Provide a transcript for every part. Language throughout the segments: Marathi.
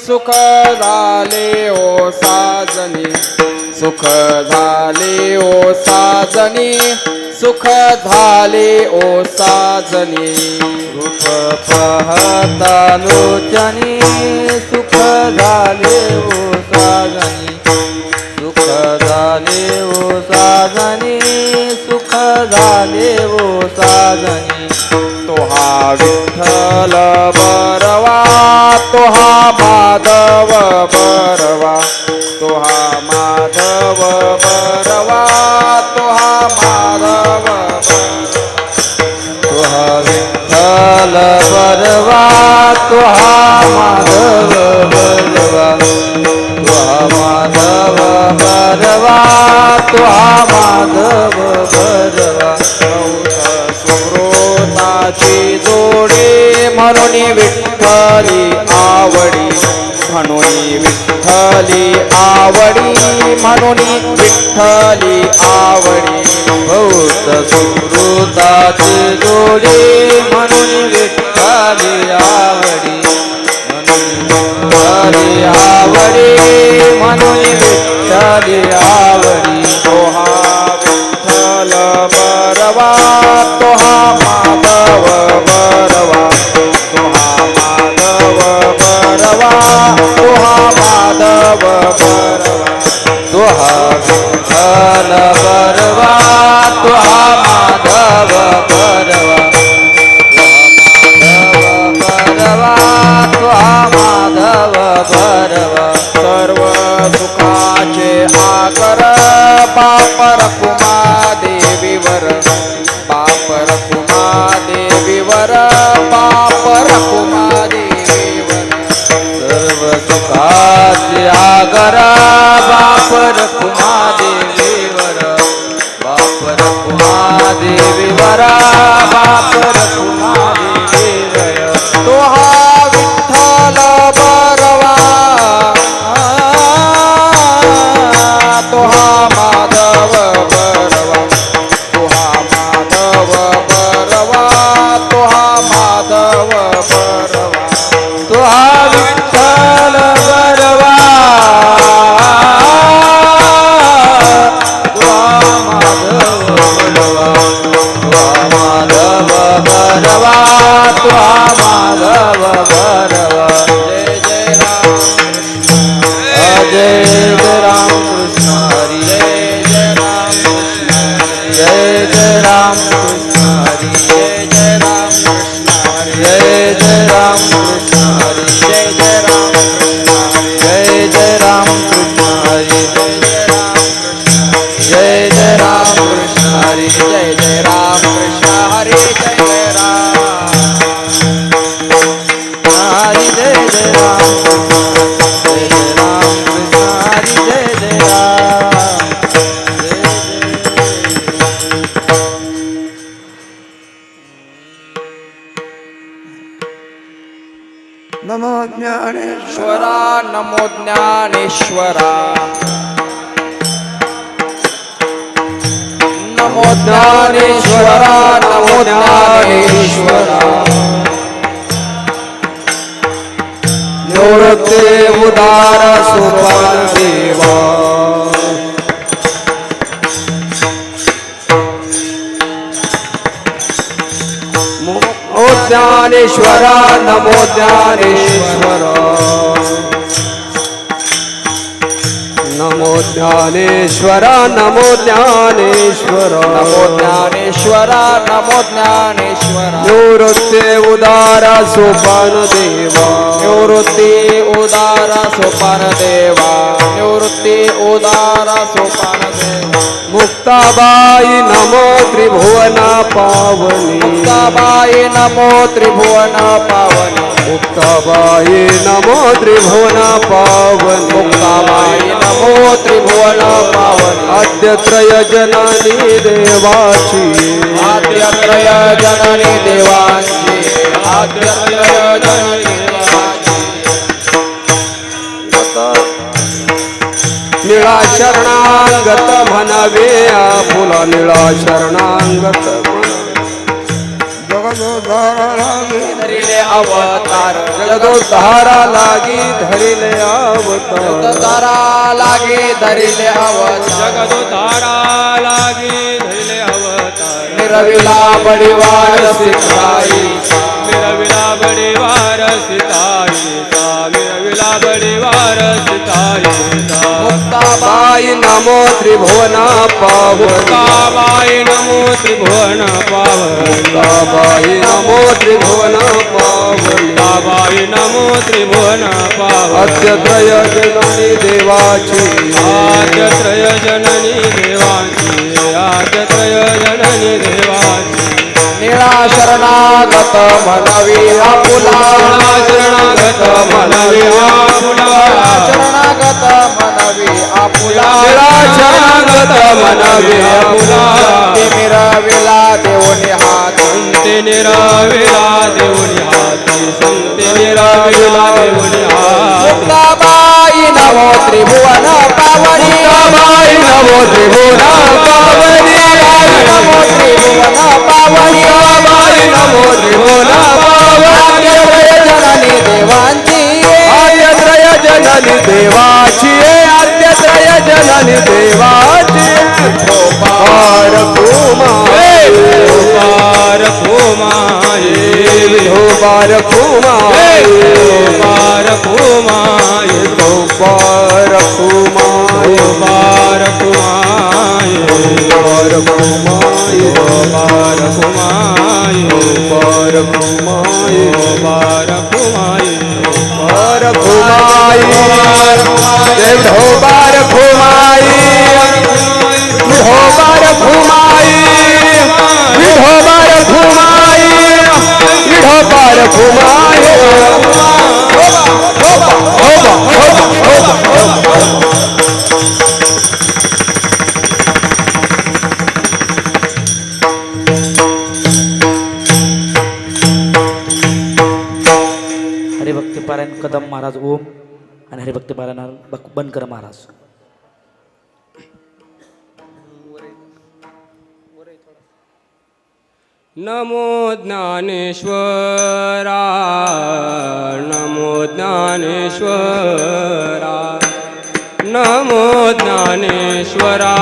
सुख झाले ओ साजनी सुख झाले ओ साजनी सुख झाले ओ साजनी रूप पाहता लोचनी सुख झाले ओ साजनी सुख झाले ओ साजनी सुख झाले ओ साजनी तो हा विठ्ठल बरवा तो हा माधव बरवा तो हा माधव बरवा तो हा माधव तो हा विठ्ठल बरवा तो हा माधव बरवा तो हा माधव बरवा तो हा माधव बरवा सुकृताची जोडी म्हणून विठ्ठली आवडी म्हणून विठ्ठली आवडी म्हणून विठ्ठली आवडी बहुत सुकृताची जोडी म्हणून विठ्ठली आवडी विठ्ठली आवडी म्हणून विठ्ठली आवडी तो हा विठ्ठल बरवा तो हा माधव बरवा तो हा माधव बरवा तो हा माधव बरवा तो हा विठ्ठल बरवा तो हा माधव बरवा तो हा माधव बरवा सर्व सुखाचे आगर बाप रखुमा देवीवर बाप रखुमा देवीवर बाप रखुमा देवीवर सर्व सुखाचे आगरा बाप रखुमा देवीवर बाप रखुमा देवीवर बाप रखुमा देवीवर तो हा विठ्ठल बरवा तो हा माधव बरवा तो हा माधव बरवा तो हा माधव बरवा तो हा विठ्ठल बरवा तो हा माधव बरवा तो हा माधव बरवा तो हा माधव बरवा जय जय राम जय जय राम कृष्ण हरी जय जय राम कृष्ण हरी जय जय राम कृष्ण हरी जय जय राम कृष्ण हरी जय जय राम कृष्ण हरी जय जय राम कृष्ण हरी जय जय राम कृष्ण हरी जय जय राम हरी जय जय राम जय जय राम कृष्ण हरी जय जय राम नमो ज्ञानेश्वर ईश्वरा नमो ज्ञानेश्वरा नमो ज्ञानेश्वरा नमो ज्ञानेश्वरा निवृत्ते उदार सोपान देवा नमो ज्ञानेश्वरा नमो ज्ञानेश्वरा नमो ज्ञानेश्वरा नमो ज्ञानेश्वरा नमो ज्ञानेश्वरा नमो ज्ञानेश्वरा निवृत्ते उदार सोपान देवा निवृत्ती उदार सोपान देवा निवृत्ती उदार सोपान देवा मुक्ताबाई नमो त्रिभुवना पावनी मुक्ताबाई नमो त्रिभुवन पावनी मुक्ताबाई नमो त्रिभुवना पावनी मुक्ताबाई नमो त्रिभुवन पावनी आद्यत्रय जननी देवाची आद्यत्रय जननी देवांची आद्यत्रय जननी देवांची निळा शरणांगत म्हणावे आपुला निळा शरणांगत म्हणावे जगदो जगदोद्धारा लागी धरिले अवतार जगदोद्धारा लागी धरिले अवतार जगदोद्धारा लागे धरिले अवतार जगदोद्धारा लागी धरिले अवतार निरविला बडिवार सिखाई मिरविला बडिवार सीताईचा मिरविला बडिवार सीताईचा मुक्ताबाई नमो त्रिभुवना पावताबाई नमो त्रिभुवन पावताबाई नमो त्रिभुवन पावताबाई नमो त्रिभुवन पाव अद्यत्रय जननी देवाची आद्यत्रय जननी देवाची आद्यत्रय जननी देवाची निळा शरणागत मनवी आपुला शरणागत मनवी आपुला शरणागत मनवी आपुला शरणागत मनवी आपुला मिरविला देऊनी हात संते निराविला देऊनी हाती संते निराविला देऊनी हाती मुक्ताबाई नमो त्रिभुवन पावनी मुक्ताबाई नमो त्रिभुवन पावनी नमो त्रिभुवन पावनी मुक्ताबाई नमो त्रिभुवन पावनी जननी देवांची आद्यत्रय जननी देवाची आद्यत्रय जननी देवाची पार कुमार पार कुमार पार कुमार पार कुमार पार कुमार पार कुमार पार कुमार पार कुमार पार कुमार पार कुमार पार कुमार जय ढोबार कुमार ढोबार कुमार ढोबार कुमार ढोबार कुमार हरिभक्ती पारायण कदम महाराज ओम आणि हरिभक्ती पारायण बनकर महाराज. नमो ज्ञानेश्वरा नमो ज्ञानेश्वरा नमो ज्ञानेश्वरा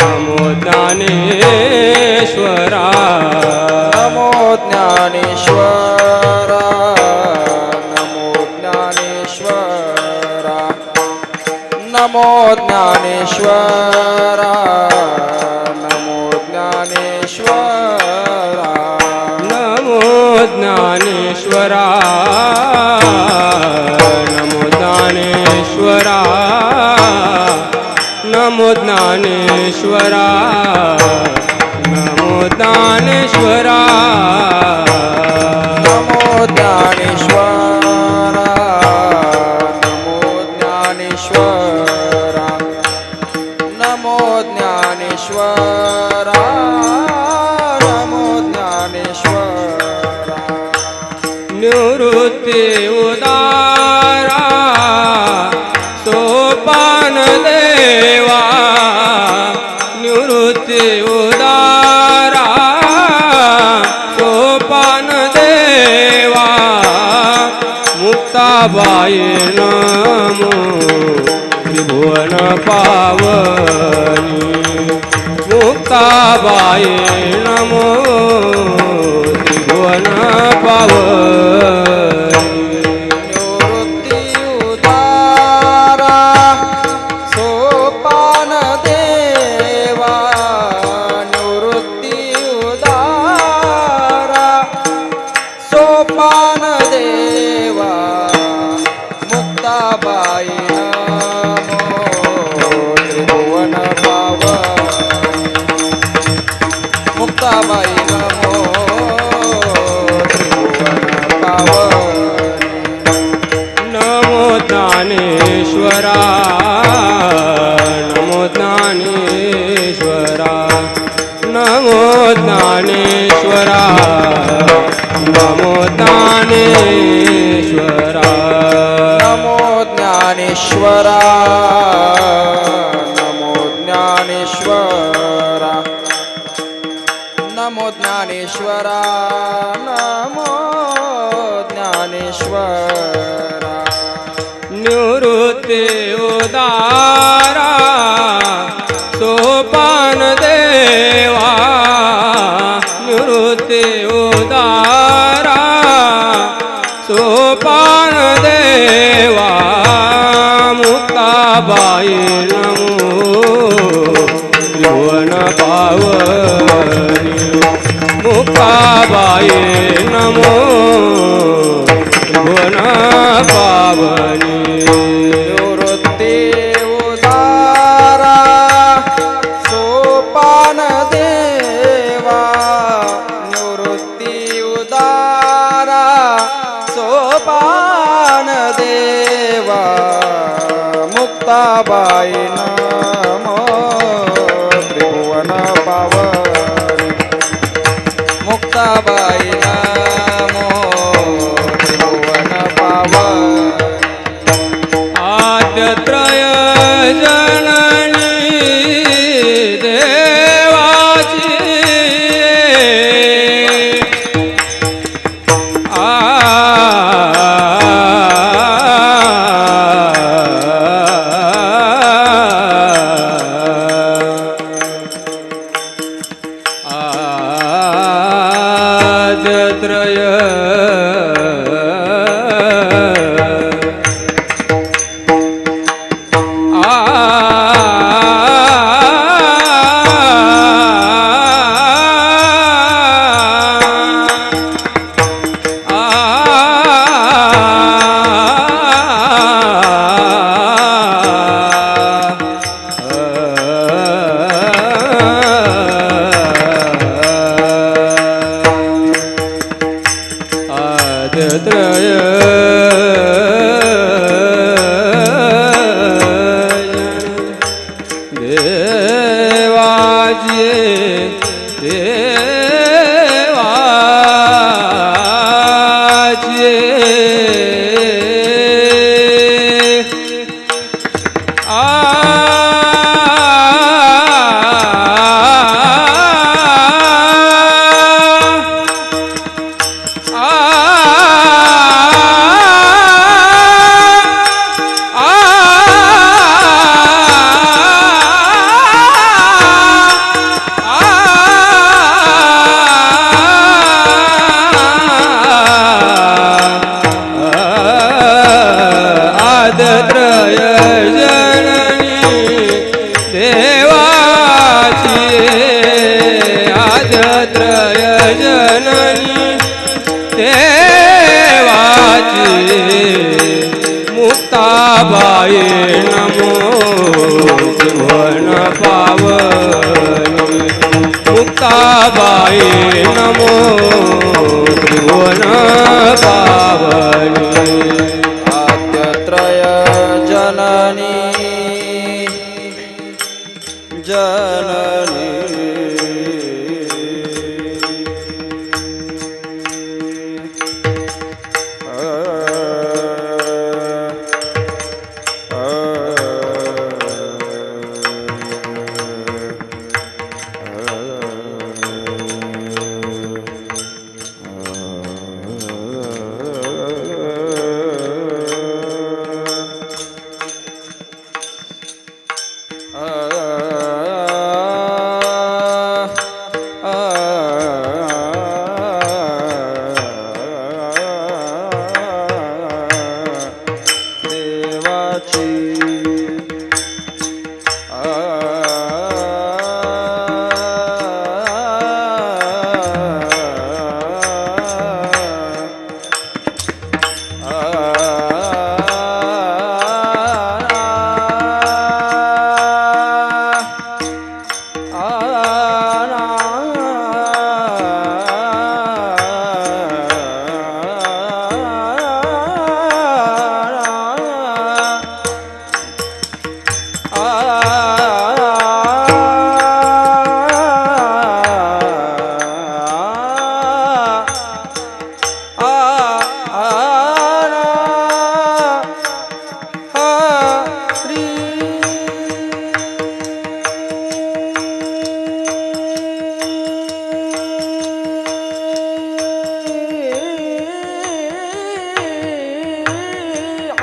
नमो ज्ञानेश्वरा नमो ज्ञानेश्वरा नमो ज्ञानेश्वरा नमो ज्ञानेश्वरा नमो ज्ञानेश्वरा नमो ज्ञानेश्वरा नमो ज्ञानेश्वरा नमो ज्ञानेश्वरा नमो ज्ञानेश्वरा नमो ज्ञानेश्वरा नमो ज्ञानेश्वरा नमो ज्ञानेश्वरा नमो ज्ञानेश्वरा निवृत्ती उदारा सोपान देवा निवृत्ती उदारा सोपान देवा मुक्ताबाई नमो त्रिभुवन पावनी मुक्ताबाई नमो त्रिभुवन पावनी निवृत्ती उदारा सोपान देवा निवृत्ती उदारा सोपान देवा मुक्ताबाई नमो त्रिभुवन पावनी मुक्ताबाई नमो त्रिभुवन पावनी नमो ज्ञानेश्वरा नमो ज्ञानेश्वरा नमो ज्ञानेश्वरा नमो ज्ञानेश्वरा नमो ज्ञानेश्वरा नमो ज्ञानेश्वरा नमो ज्ञानेश्वरा ज्ञानेश्वरा निवृत्ती उदारा सोपान देवा निवृत्ती उदारा सोपान देवा मुक्ताबाई नमो त्रिभुवन पावनी मुक्ताबाई नमो त्रिभुवन पावनी निवृत्ती उदारा सोपान देवा निवृत्ती उदारा सोपान देवा मुक्ताबाई नमो त्रिभुवन पावनी मुक्ताबाई नमो त्रिभुवन पावनी आद्यत्रय जननी देवाची आद्यत्रय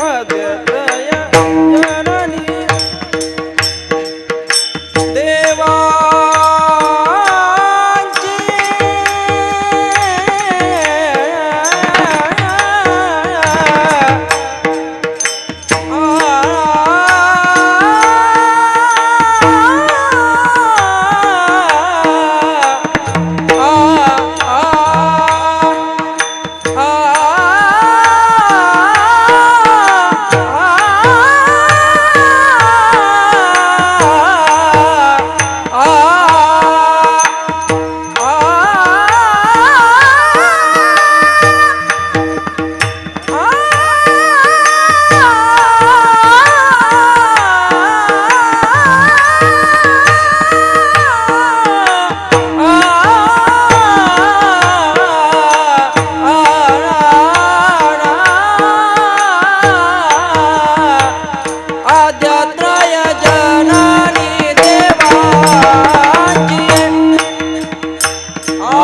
आद्यत्रय जननी देवांची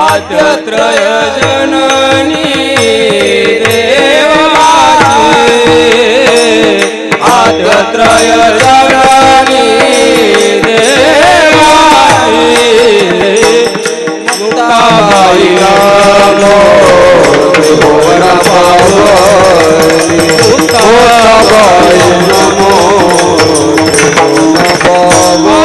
आद्यत्रय जननी देवाची आद्यत्रय जननी देवाची मुक्ताबाई नमो त्रिभुवन पावनी मुक्ताबाई नमो त्रिभुवन पावनी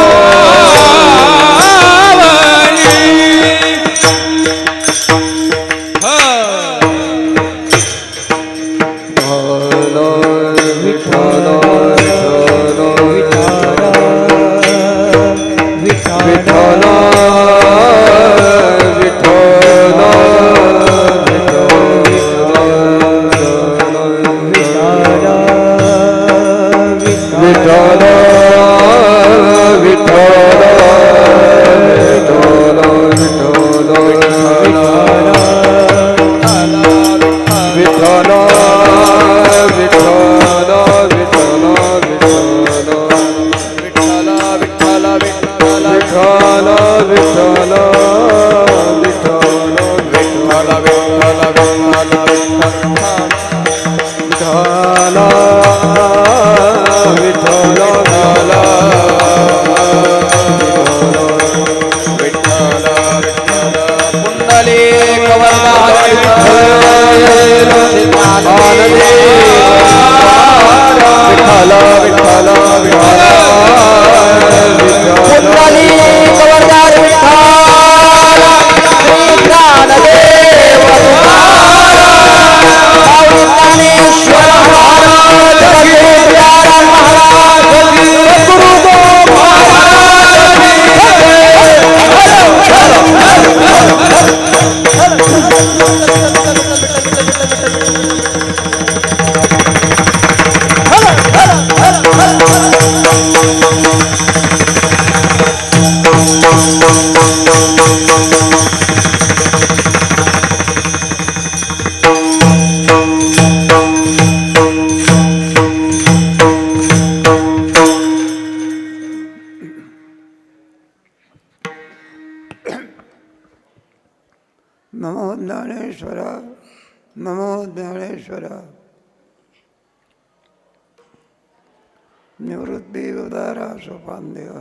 नमो ज्ञानेश्वर नमो ज्ञानेश्वर निवृत्ती उदारा सोपान देव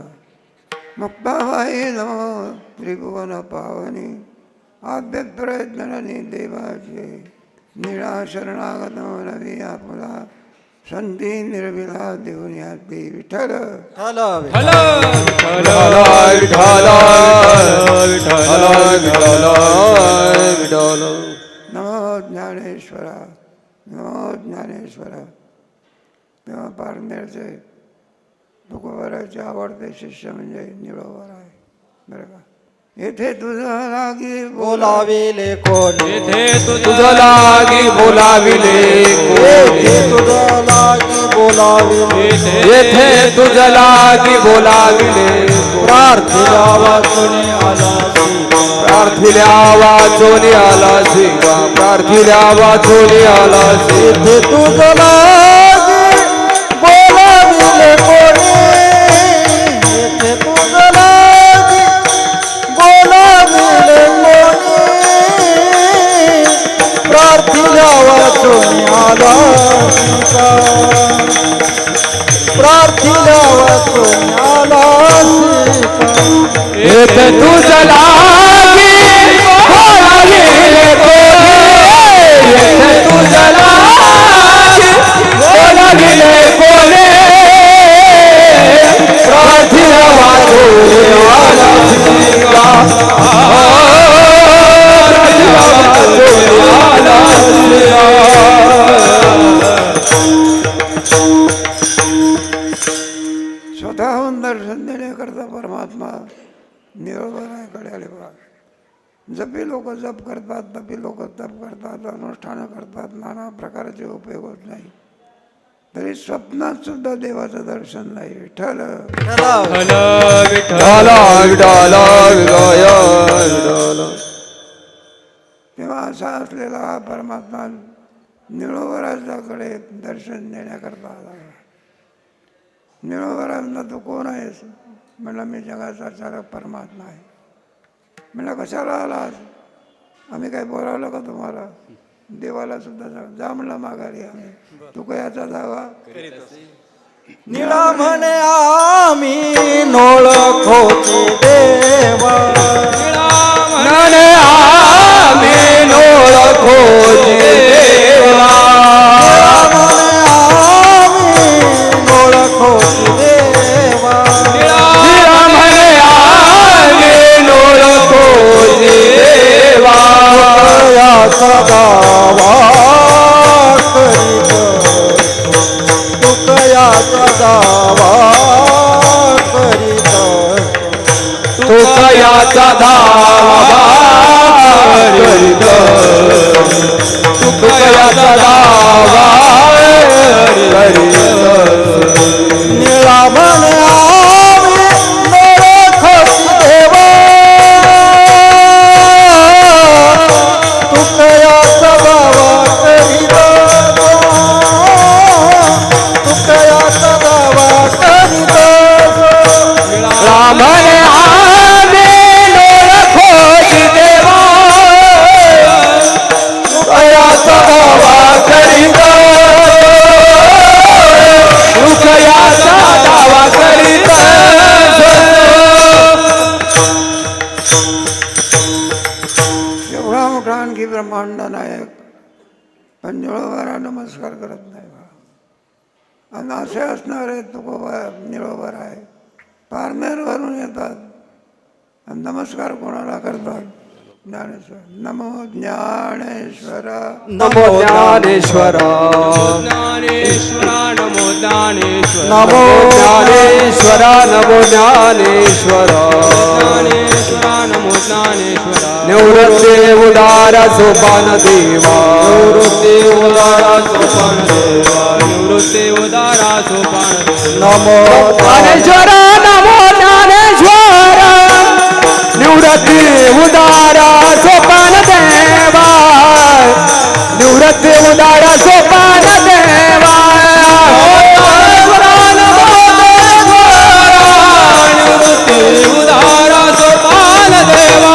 मुक्ताबाई नमो त्रिभुवन पावनी आद्यत्रय जननी देवाची निळा शरणागत नवी आपुला संधी निर्विला देऊन याती विठ्ठल नमो ज्ञानेश्वर नमो ज्ञानेश्वर. तेव्हा पारनेरचे तुकोबाराचे आवडते शिष्य म्हणजे निळोबार आहे बरं का. येथे तुझं लागी बोलाविले कोण येथे तुझं लागी बोलाविले येथे तुझं लागी बोलाविले येथे तुझं लागी बोलाविले प्रार्थिला वाचून आला प्रार्थिल्या वाचून आला शिवा प्रार्थिल्या वाचून आला येथे तुझं लागी बोलाविले कोणी येथे तुझं लागी बोलाविले कोणी प्रार्थिला वाचून आला सीता प्रार्थिल्यावर सोन्याला सीता येत तुझ लागी बोलाविले कोणी येत तुझ लागी बोलाविले कोणी प्रार्थना वाचोला सीता प्रार्थना वाचोला स्वतःहून दर्शन देण्याकरता परमात्मा निरोबराकडे आले बघा. जपी लोक जप करतात, तपी लोक तप करतात, अनुष्ठानं करतात, नाना प्रकारचे उपयोग होत नाही, तरी स्वप्नात सुद्धा देवाचं दर्शन नाही. विठ्ठल तेव्हा असा असलेला हा परमात्मा निरोबराजाकडे दर्शन देण्याकरता आला. निरोबराजना तू कोण आहेस? म्हणलं मी जगाचा चालक परमात्मा आहे. म्हणलं कशाला आलास? आम्ही काय बोलावलं का तुम्हाला? देवाला सुद्धा जा म्हणलं माघारी. आम्ही तू कयाचा दावा? निळा म्हणे आम्ही नोळखोची देवा म्हणे आम्ही नोळखोची देवा नोळखोची देवा म्हणे आम्ही नोळखोची देवा याचा दावा करीत तुकयाचा दावा करीत तू कयाचा दावा करीत तू कयाचा दावा करीत निळा म्हणे आम्ही नोळखोची देवा तुकयाचा दावा करीत तुकयाचा दावा करीत म्हणे आम्ही नोळखोची देवा कयाचा दावा करीत तू कयाचा दावा करीत एवढा मोठा आणखी ब्रह्मांड नायक पण निळोबारा नमस्कार करत नाही बा. आणि असे असणारे तुकोबा निळोबार आहे. पारनेरवरून येतात आणि नमस्कार कोणाला करतात? ज्ञानेश्वर. नमो ज्ञानेश्वर. नमो ज्ञानेश्वर ज्ञानेश्वरा नमो ज्ञानेश्वर नमो ज्ञानेश्वर नमो ज्ञानेश्वर ज्ञानेश्वरा नमो ज्ञानेश्वरा निवृत्ते उदार सोपान देवा निवृत्ते उदारा सोपान देवा निवृत्ते उदारा सोपान नमो ज्ञानेश्वर नमो ज्ञानेश्वर निवृत्ती उदारा सोपान देवा निवृत्ती उदारा सोपान देवा निवृत्ते उदारा सोपान देवा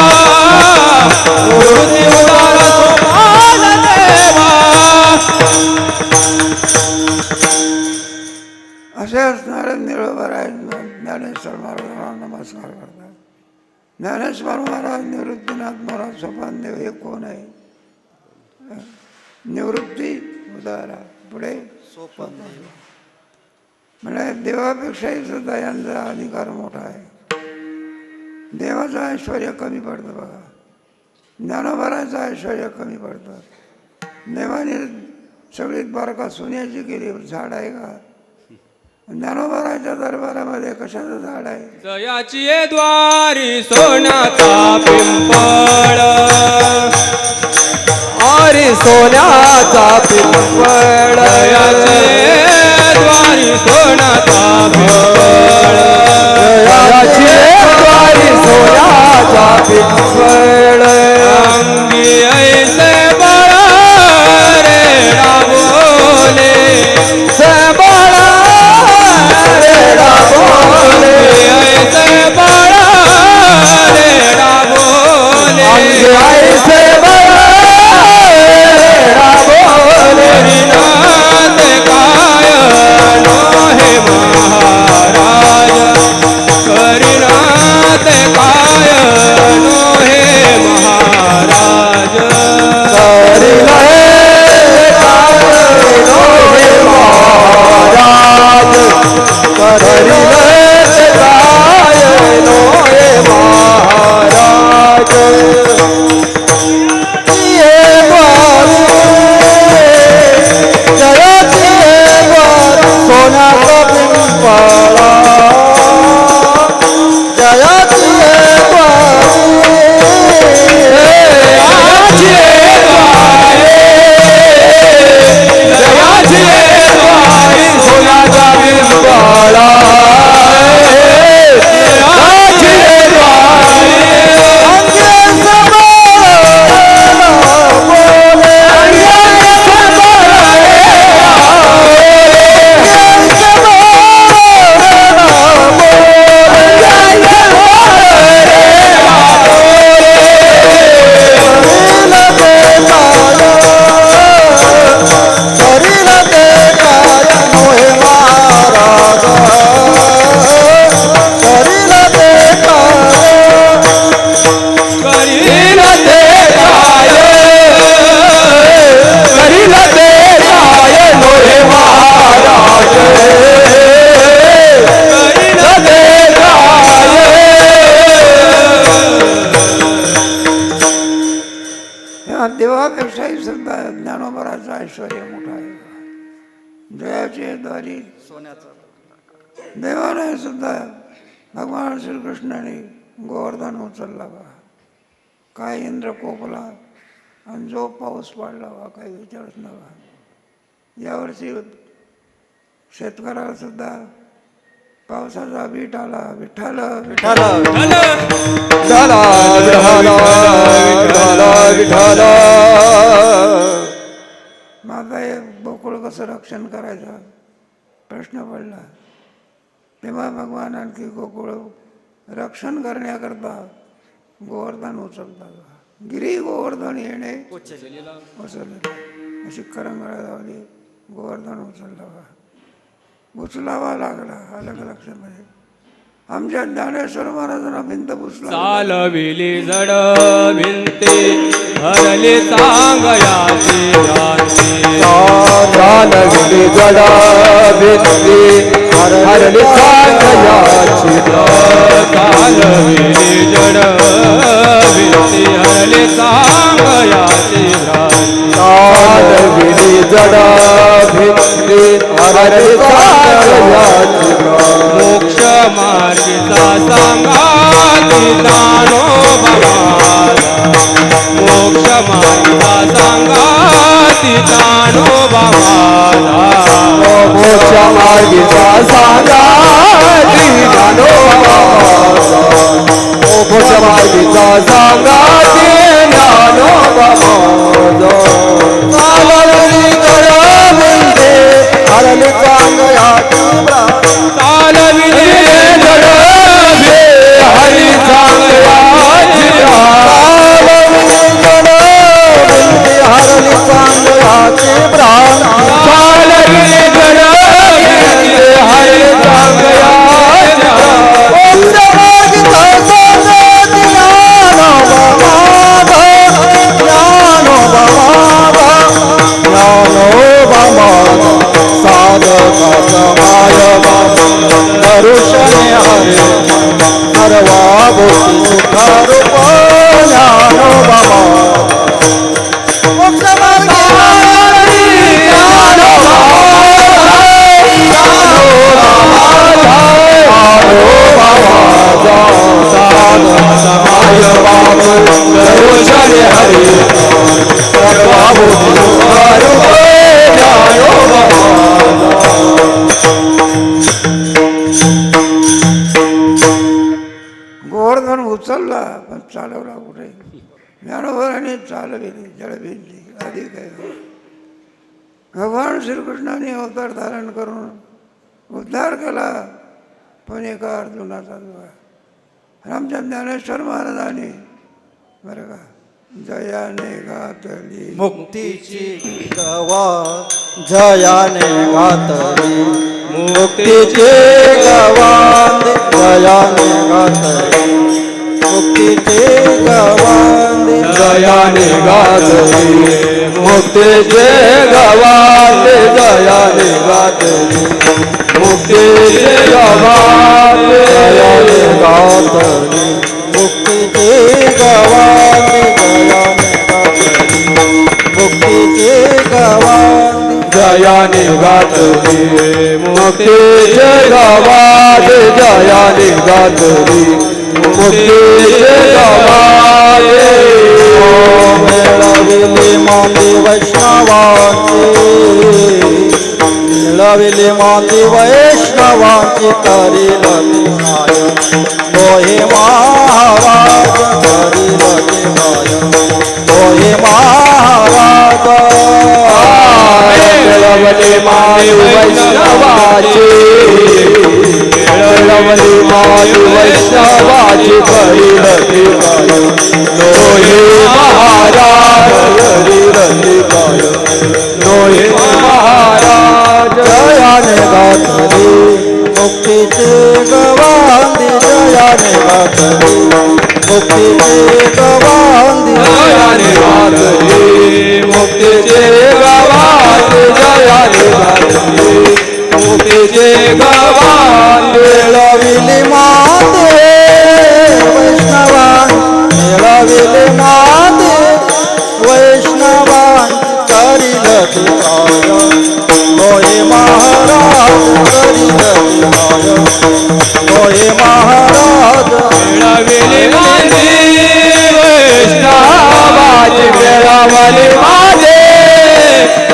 निवृत्ते उदारा सोपान देवा असे असणारे निळोबार आहेत. ज्ञानेश्वर महाराजांना नमस्कार करतात. ज्ञानेश्वर महाराज, निवृत्तीनाथ महाराज, सोपान देव हे कोण आहे? निवृत्ती उदारा पुढे म्हणजे देवापेक्षाही सुद्धा यांचा अधिकार मोठा आहे. देवाचं ऐश्वर कमी पडतं बघा. ज्ञानोबाराचं ऐश्वर कमी पडतं. देवाने सगळीत बारका सोन्याची केली झाड आहे का? ज्ञानोबाराच्या दरबारामध्ये कशाचं झाड आहे? जयाची ये द्वारी सोन्याचा पिंपळ आरी सोन्याचा पिंपळ जयाची ये द्वारी सोन्याचा पिंपळ जयाची द्वारी सोन्याचा पिंपळ अंगी ऐसे बळ रे राबोले सबळ रे राबोले ऐसे बळ रे राबोले अंगी ऐसे बळ रे राबोले मोठा आहे. जयाची द्वारी देवाने सुद्धा भगवान श्रीकृष्णाने गोवर्धन उचलला बा. काय इंद्र कोपला आणि जो पाऊस पडला बा, काही विचारच नका. यावर्षी शेतकऱ्याला सुद्धा पावसाचा बीट आला. विठ्ठल विठ्ठल विठ्ठला विठ्ठला विठ्ठला. माझा हे गोकुळ कसं रक्षण करायचं प्रश्न पडला. तेव्हा भगवान आणखी गोकुळ रक्षण करण्याकरता गोवर्धन उचलतात. गिरी गोवर्धन येणे उचलले अशी करंगळा लावली. गोवर्धन उचलावा लागला. अलग लक्षामध्ये आमच्या ज्ञानेश्वर महाराजांना भिंत पुसला. चालविली जड भिंते हरली चांगयाची भ्रांती. चालविली जड भिंती हरली चांगयाची भ्रांती. चालविली जड भिंती हरली चांगयाची भ्रांती. चालविली जड भिंती हरली चांगयाची भ्रांती. मोक्ष मार्गीचा सांगाती ज्ञानोबा माझा. मोक्ष मार्गीचा सांगाती ज्ञानोबा माझा. मोक्ष मार्गीचा सांगाती ज्ञानोबा माझा. मोक्ष मार्गीचा सांगाती ज्ञानोबा माझा. चालविली जड भिंती हरली चांगयाची भ्रांती. चालविली जड भिंती हरली चांगयाची भ्रांती. हरली चांगयाची भ्रांती. चालविली जड भिंती हरली चांगयाची भ्रांती. दर्शने हरे सर्वा गोष्टी सुखरूप ज्ञानोबा दर्शने हरे सर्वा गोष्टी सुखरूप ज्ञानोबा. गोवर्धन उचलला पण चालवला कुठे. ज्ञानोबाने चालविली जडभिंती. अधिक आहे भगवान श्रीकृष्णाने अवतार धारण करून उद्धार केला. पण एका अर्जुनाचा दुवा. आमच्या ज्ञानेश्वर महाराजांनी बरं का जयाने घातली मुक्तीची गवा जयाने घातली. मुक्तीची गवांद जयाने घातली. मुक्तीची गवांद जयाने गाजली. मुक्तीचे गवात जयाने गातली. मुक्तीचे गवात जयाने गातली. मुक्तीचे गवात जयाने गातली. मुक्तीचे गवात जयाने गातली. मुक्तीचे गवात जयाने गातली. मुक्तीचे गवात मिळविली माती वैष्णवांची. मिळविली माती वैष्णवांची करील काय तोही महाराज करील काय तोही महाराज. मिळवली माती वैष्णवाची. मिळवली माती वैष्णवाची करील काय तोही महाराज करील काय तोही महाराज. जयाने गातली मुक्तीचे गवांदी जयाने गातली. मुक्तीचे गवांदी जयाने गातली. मुक्तीचे गवात जयाने गातली. मुक्तीचे गवात मिळविली माते वैष्णवान. मिळविली माते वैष्णवान करील काय होय महाराज करील काय होय महाराज मिळावेले माझे वैष्णवाचे मिळावले माझे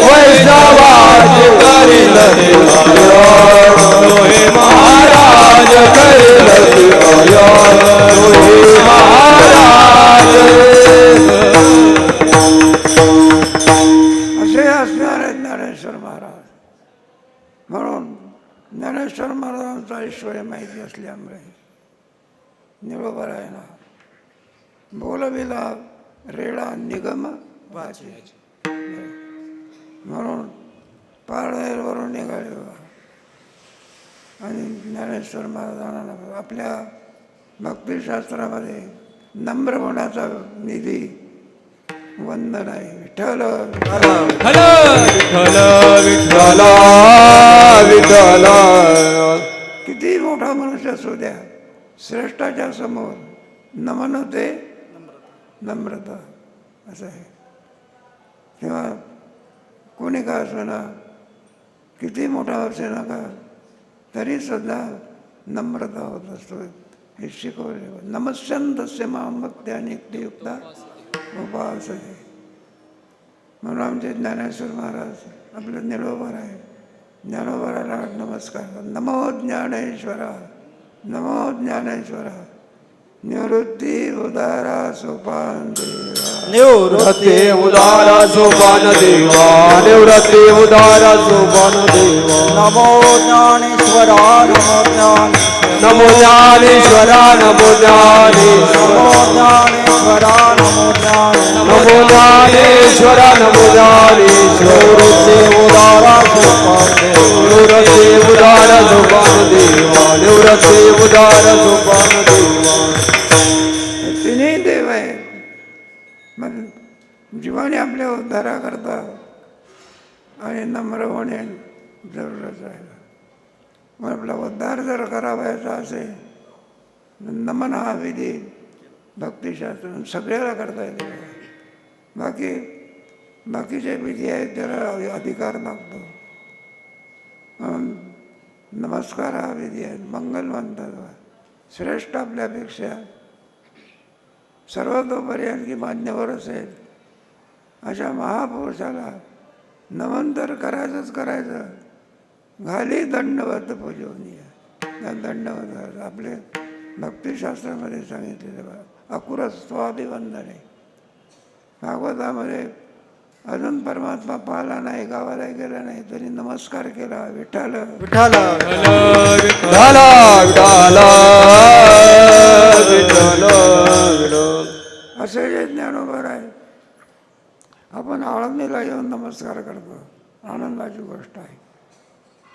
वैष्णवाचे करील होय महाराज करील होय महाराज असे असणार आहेत ज्ञानेश्वर महाराज. म्हणून ज्ञानेश्वर महाराजांचं ऐश्वर माहिती असल्यामुळे निळोबरायला बोलविला रेडा निगम वाचे म्हणून पारनेरवरून निघाले बा. आणि ज्ञानेश्वर महाराजांना आपल्या भक्तिशास्त्रामध्ये नम्र होण्याचा निधी वंदन आहे. विठ्ठल विठ्ठल विठ्ठल विठ्ठल विठ्ठल किती मोठा मनुष्य असू द्या, श्रेष्ठाच्या समोर नमन होते नम्रता असं आहे. तेव्हा कोणी का असना, किती मोठा असे नका तरी सुद्धा नम्रता होत असतो. हे शिकवले. नमस्यंतस्य मां भक्त्या नित्ययुक्ता उपास आहे. म्हणून आमचे ज्ञानेश्वर महाराज आपले निळोबर आहे. ज्ञानोबराला नमस्कार. नमो ज्ञानेश्वरा नमो ज्ञानेश्वरा निवृत्ती उदारा सोपान देवा. निवृत्ती उदारा सोपान देवा निवृत्ती उदारा सोपान देवा. नमो ज्ञानेश्वरा नमो ज्ञानेश्वरा नमो ज्ञानेश्वरा नमो ज्ञानेश्वरा नमो ज्ञानेश्वरा नमो ज्ञानेश्वरा नमो ज्ञानेश्वरा नमो ज्ञानेश्वरा निवृत्ती उदारा सोपान देवा. निवृत्ती उदारा सोपान देवा. तिन्ही देव आहेत. मग जीवाने आपल्या उद्धारा करता आणि नम्र होणे जरूरच आहे. मग आपला उद्धार जर करावायचा असेल नमन हा विधी भक्तिशास्त्र सगळ्याला करता येते. बाकीचे विधी आहेत त्याला अधिकार लागतो. नमस्कार हा विधी आहे. मंगल म्हणतात. श्रेष्ठ आपल्यापेक्षा सर्वतोपरी आणखी मान्यवर असेल अशा महापुरुषाला नमन तर करायचंच करायचं. घाली दंडवत पूजनीय. त्या दंडवत आपले भक्तिशास्त्रामध्ये सांगितलेलं अकुर स्वाभिवंदने. भागवतामध्ये अजून परमात्मा पाहिला नाही, गावाला गेला नाही तरी नमस्कार केला. विठ्ठल विठ्ठल विठ्ठल विठ्ठल विठ्ठल. असे जे ज्ञानोबर आहे. आपण आळंदीला येऊन नमस्कार करतो, आनंदाची गोष्ट आहे.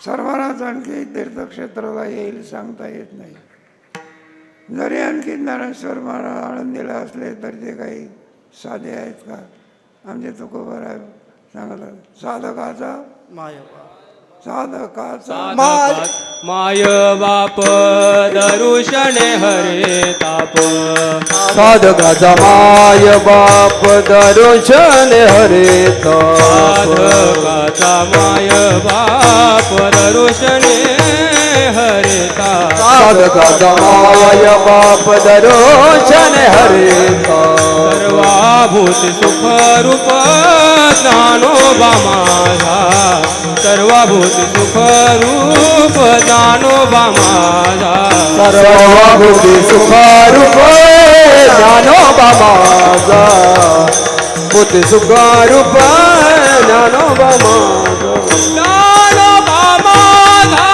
सर्वांनाच आणखी तीर्थक्षेत्राला येईल सांगता येत नाही. जरी आणखी ज्ञानेश्वर महाराज आळंदीला असले तरी ते काही साधे आहेत का? आमचे तुकोबर आहे सांगतात साधकाचा माय बाप दरुषणे हरे ताप. साधकाचा माय बाप दर्शने हरे ताप. साधकाचा माय बाप दरुषणे हरे ताप. साधकाचा माय बाप दर्शने हरे ताप. सर्वाभूत सुख रूप ज्ञानोबा माझा. सर्वाभूत सुख रूप ज्ञानोबा माझा. सर्वभूती सुखारूप ज्ञानोबा माझा. बुद्धी सुखारूप ज्ञानोबा माझा. ज्ञानोबा माझा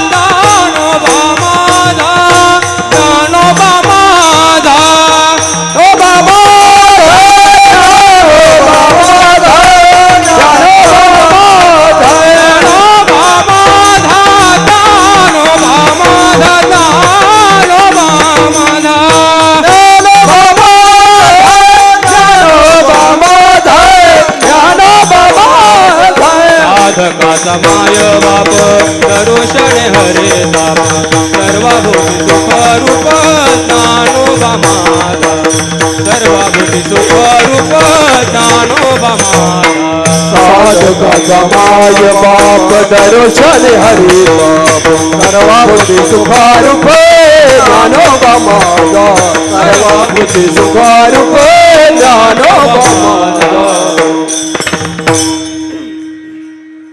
ज्ञानोबा माझा ज्ञानोबा माझा. ओ बाबा साधकाचा माय बाप दरुषणे हरे ताप. सर्वभूती सुख रूप ज्ञानोबा माझा. सर्वभूती सुख रूप ज्ञानोबा माझा. साधकाचा माय बाप दर्शन हरी बाप सर्वाभूती सुखारूप ज्ञानोबा माझा सर्वाभूती सुखारूप ज्ञानोबा माझा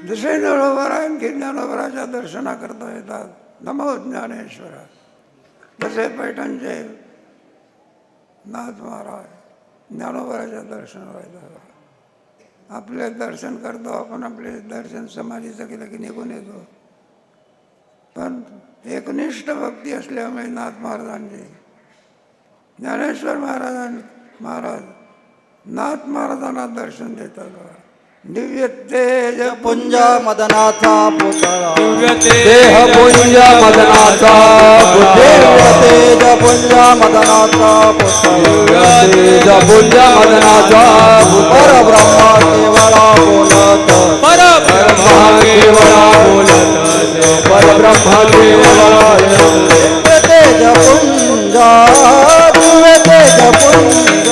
जसे ज्ञानोबा आणखी ज्ञानोबराच्या दर्शना करता येतात नमो ज्ञानेश्वर. जसे पैठणचे नाथ महाराज ज्ञानोबराच्या दर्शनाला येतात. आपले दर्शन करतो आपण, आपले दर्शन समाधीचं केलं की निघून येतो. पण एकनिष्ठ भक्ती असल्यामुळे नाथ महाराजांची ज्ञानेश्वर महाराज नाथ महाराजांना दर्शन देतात. दिव्य तेज पुंज मदनाचा पुतळा देह पुंज मदनाचा दिव्य तेज पुंज मदनाचा पुतळा तेज पुंज मदनाचा परब्रह्म केवळा बोलत परब्रह्म केवळा बोलत परब्रह्म केवळा दिव्य तेज पुंज दिव्य तेज पुंज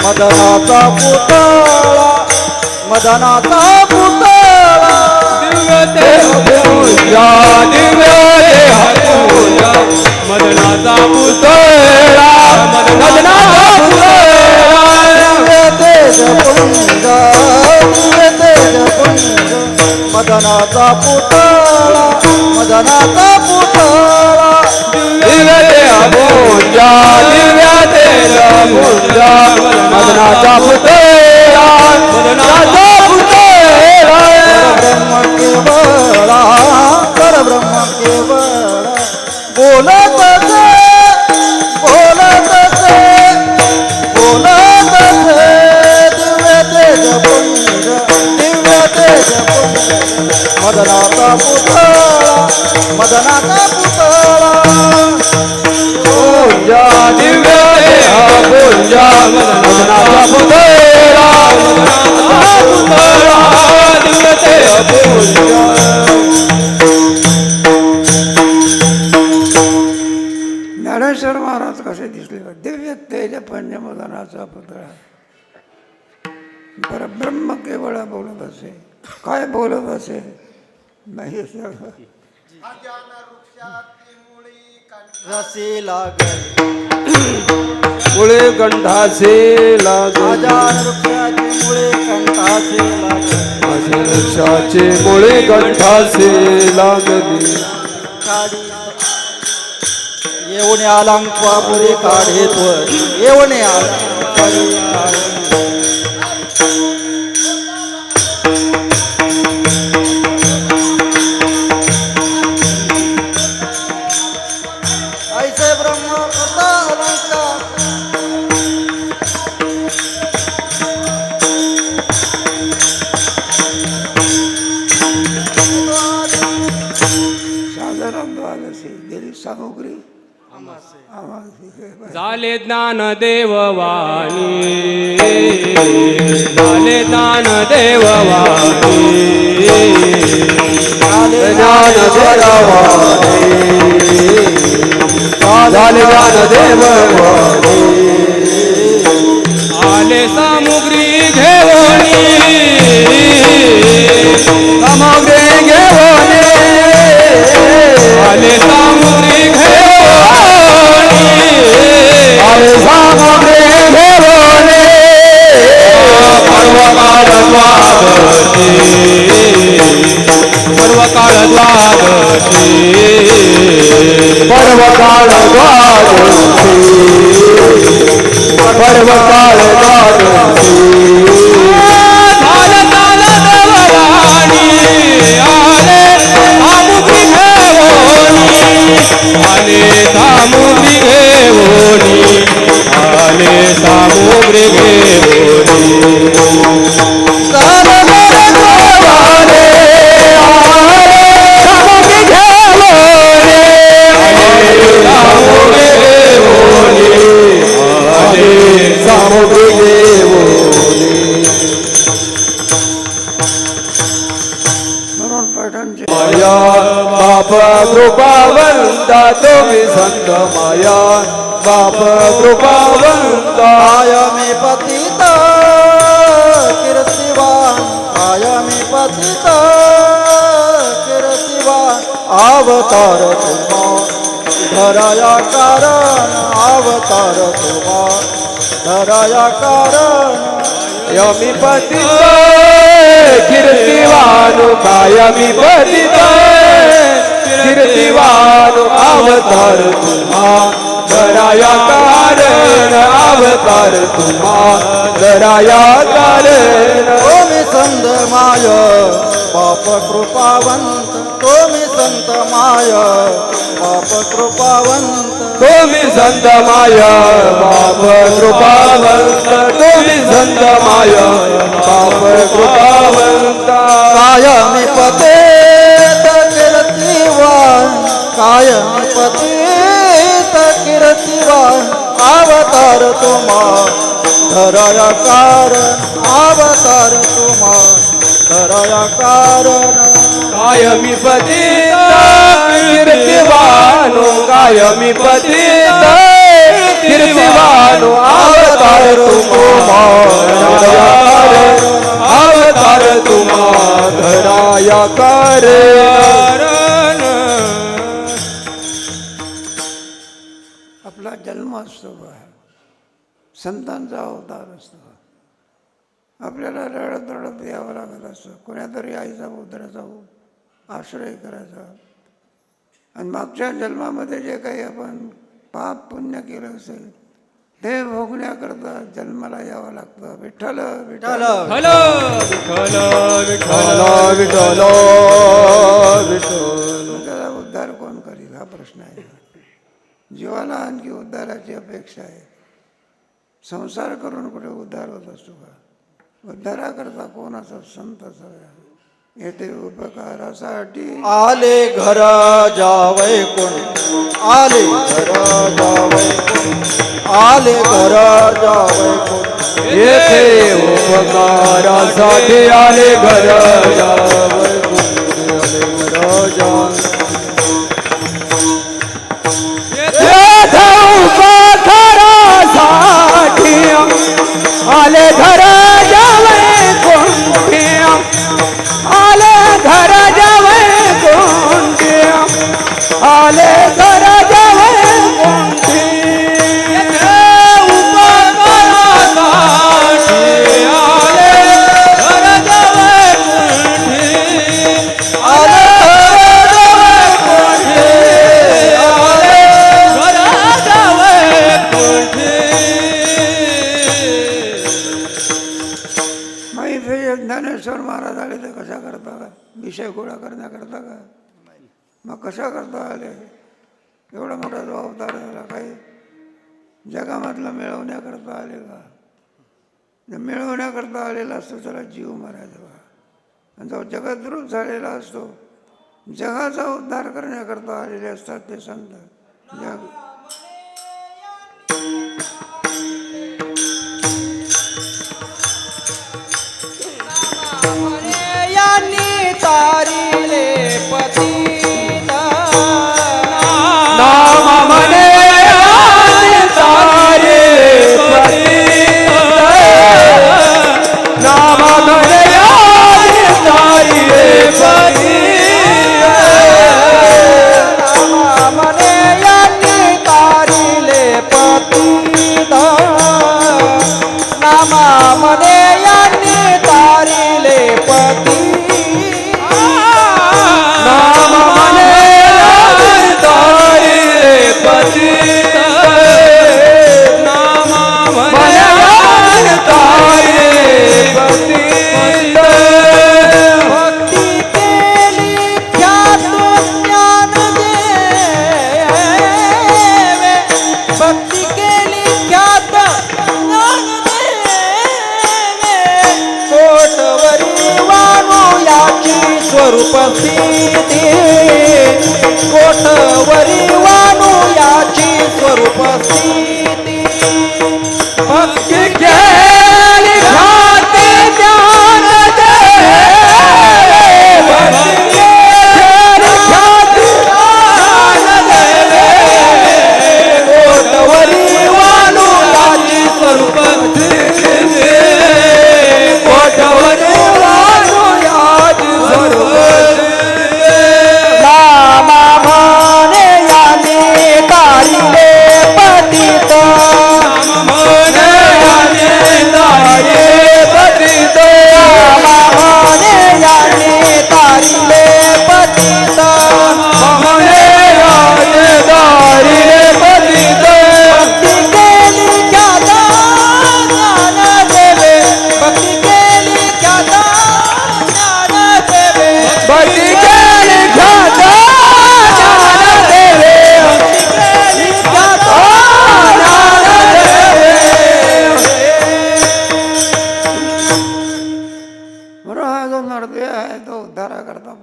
मदनाचा पुतळा मदनाचा पुतळा दिव्य देह पूजा दिव्य देह पूजा मदनाचा पुतळा मदनाचा पुतळा दिव्य तेज पुंज दिव्य तेज पुंज मदनाचा पुतळा मदनाचा पुतळा दिव्य देह पूजा दिव्य देह पूजा मदनाचा पुतळा मदनाचा पुतळा ब्रह्म केवळा परब्रह्म केवळा बोलत दिव्य तेज पुंज दिव्य तेज पुंज मदनाचा पुतळा मदनाचा पुतळा पूजा दिव्य देह पूजा मदनाचा पुतळा मदनाचा पुतळा दिव्य देह पूजा ज्ञानेश्वर महाराज कसे दिसले? दिव्य तेज पंचमदनाचा पुतळा. परब्रह्म केवळ बोलत असे. काय बोलत असे? नाही रसी लागल मुळे कंठाचे लागले आजान वृक्षाची मुळे कंठाचे लागल माझ्या वृक्षाचे मुळे कंठाचे लागली काढी येऊन आलांकवा पुरी काढेत्वर येऊन आलांकवारी काढे ऐसे ब्रह्म करता अलंकार साधारण द्वादशी दिली सामुग्री आम्हाला झाले ज्ञान देववाणी झाले ज्ञान देववाणी ज्ञान देववाणी झाले ज्ञान देववाणी आले सामुग्री घेऊनी सामुग्री घेऊनी आले सामुग्री घेऊनी आले सामुग्री घेऊनी पर्वकाळ द्वादशी पर्वकाळ द्वादशी पर्वकाळ द्वादशी पर्वकाळ द्वादशी झालं झालं देववाणी आले सामुग्री घेऊनी आले सामुग्री घेऊनी आले सामुग्री घेऊनी म्हणून पैठणचे माया बाप कृपावंता तुम्ही संत माया बाप कृपावंता आय मे पतित कीर्तिवान आय मे पतित कीर्तिवान अवतार तुम्हा धराया कारण अवतार तुम्हा धराया कारण यमी पतित कीर्तिवान कायमी पतित कीर्तिवान अवतार तुम्हा धराया कारण अवतार तुम्हा धराया कारण तुम्ही संत माय पाप कृपावंत तुम्ही संत माय पाप कृपावंत तुम्ही संत माय बाप कृपावंत तुम्ही संत माय बाप कृपावंत कायमी पतित कीर्तिवान कायमी पतित कीर्तिवान अवतार तुम्हा धराया कारण अवतार तुम्हा धराया कारण कायमी पतित कीर्तिवान कायमी पतित कीर्तिवान अवतार तुम्हा धराया कारण अवतार तुम्हा धराया कारण आपला जन्म असतो बा संतांचा अवतार असतो आपल्याला रडत रडत यावं लागत असतं कोणातरी आईचा पुत्राचा आश्रय करायचा आणि मागच्या जन्मामध्ये जे काही आपण पाप पुण्य केलं असेल ते भोगण्याकरता जन्माला यावं लागतं विठ्ठल विठ्ठल हलो विठ्ठल विठ्ठल विठ्ठल विठ्ठल त्याचा उद्धार कोण करील हा प्रश्न आहे जीवाला आणखी उद्धाराची अपेक्षा आहे संसार करून कुठे उद्धार होत असतो का उद्धाराकरता कोण असं संत असावा येथे उपकारासाठी आले घर जावै कोण आले घर जावै कोण आले घर जावै कोण येथे उपकारासाठी आले घर जावै कोण आले घर जावै येथे उपकारासाठी आले घर जावै कोण आले घर जावै कोणते आले घर जावै कोणते उपकारासाठी आले घर जावै कोणते आले घर जावै कोणते आले घर जावै कोणते माहिती ज्ञानेश्वर महाराज आले ते कशा करता का विषय गोळा करण्याकरता का मग कशा करता आले एवढा मोठा जो अवतार झाला काही जगामधला मिळवण्याकरता आले का जर मिळवण्याकरता आलेला असतो त्याला जीव मारायचा बा आणि जो जगद्रूप झालेला असतो जगाचा उद्धार करण्याकरता आलेले असतात ते संत जग यांनी तारिले पतित नाम म्हणे तारे पतित नाम म्हणे तारे पतित मने यांनी तारिले पतित नामा मने यांनी तारिले पतित नाम म्हणे तारे पतित नाम म्हणे तारे पतित भक्ती केली ख्यात ज्ञान देवे भक्ती केली ख्यात ज्ञान देवे कोटवरी वाणू याची स्वरूप स्थिती कोटवरी वाणू याची स्वरूप स्थिती भक्ती केली घाती ज्ञान दे भक्ती केली घाती ज्ञान दे कोटवरी वाणू याची स्वरूप कोटवरी वाणू याची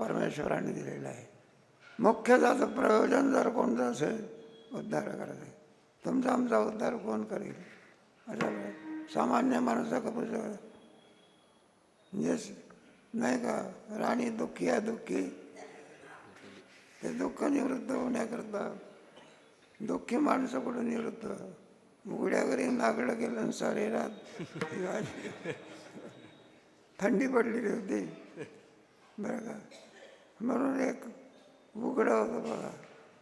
परमेश्वराने दिलेला आहे. मुख्य त्याचं प्रयोजन जर कोणतं असेल उद्धार करायचं, तुमचा आमचा उद्धार कोण करेल? अशा सामान्य माणसं करू शकत म्हणजे नाही का. राणी दुःखी आहे, दुःखी ते दुःख निवृत्त होण्याकरता दुःखी माणसं कुठं निवृत्त. उघड्या घरी नागडं केलं सारे रात थंडी पडलेली होती बरं का. म्हणून एक उघडं होतं बघा,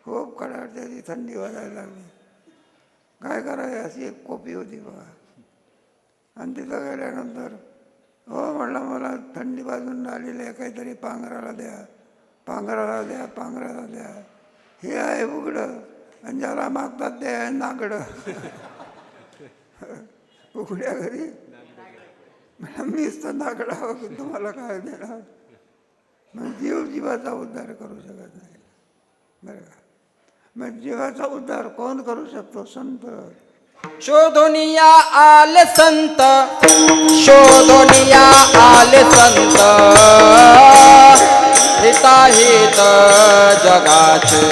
खूप कडाडते ती थंडी वाजायला लागली. काय करायचं अशी एक कोपी होती बघा. आणि तिथं गेल्यानंतर हो म्हटलं मला थंडी बाजून आलेली आहे, काहीतरी पांघराला द्या, पांघराला द्या, पांघराला द्या. हे आहे उघडं आणि ज्याला मागतात ते आहे नागडं. उघड्या घरी मीच तर नागडा तुम्हाला काय देणार. मग जीवाचा उद्धार करू शकत नाही बरं का. मग जीवाचा उद्धार कोण करू शकतो? संत. शोधुनिया आले संत, शोधुनिया आले संत, हिताहित जगाचे,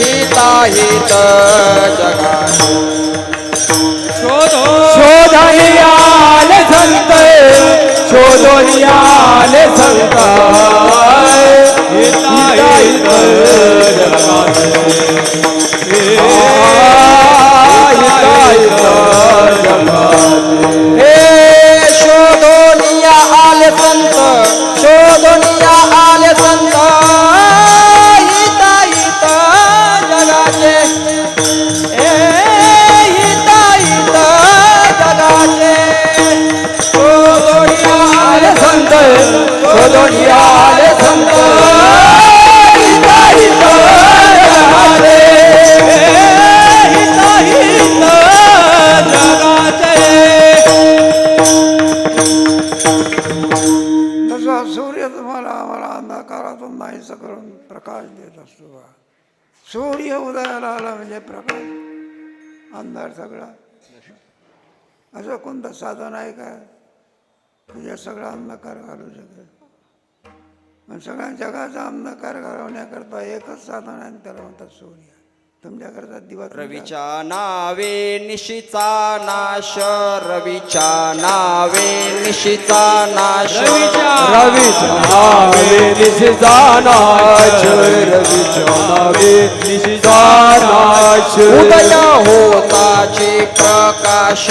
हिताहित जगाचे. शोधनी आले संत, शोधनी आले संत, हिताहित जगाचे, हिताहित जगाचे. हे शोधुनिया आले संत, शोधुनिया आले संत, हिताहित जगाचे, हिताहित जगाचे. शोधुनिया आले संत, शोधनी आले संत, हिताहित जगाचे, हिताहित जगाचे. जसा सूर्य तुम्हाला आम्हाला अंधकारातून नाहीसं करून प्रकाश देत असतो बा. सूर्य उदयाला आला म्हणजे प्रकाश, अंधार सगळा. असं कोणतं साधन आहे का म्हणजे सगळा अंधकार घालू शकेल? पण सगळ्या जगाचा अंधकार घालवण्याकरता एकच साधन आहे, त्याला म्हणतात सूर्य. तुमच्याकरता दिवा रवीच्या नावे निशीचा नाश, रवीच्या नावे निशीचा नाश, रवीच्या नावे निशिचा नाश, रवीच्या नावे निशिचा नाश. उदय होताची प्रकाश,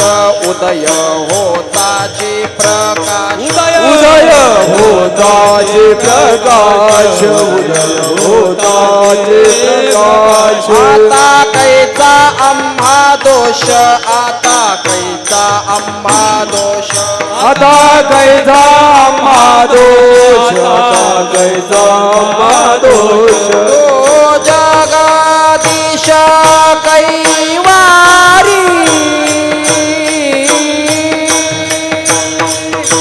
उदय होताची प्रकाश, उदय होताचे प्रकाश, उदय होताचे प्रकाश. आता कैचा आम्हा दोष, आता कैचा आम्हा दोष, आता कैचा आम्हा दोष, आता कैचा आम्हा दोष. तो जगाधीश कैवारी,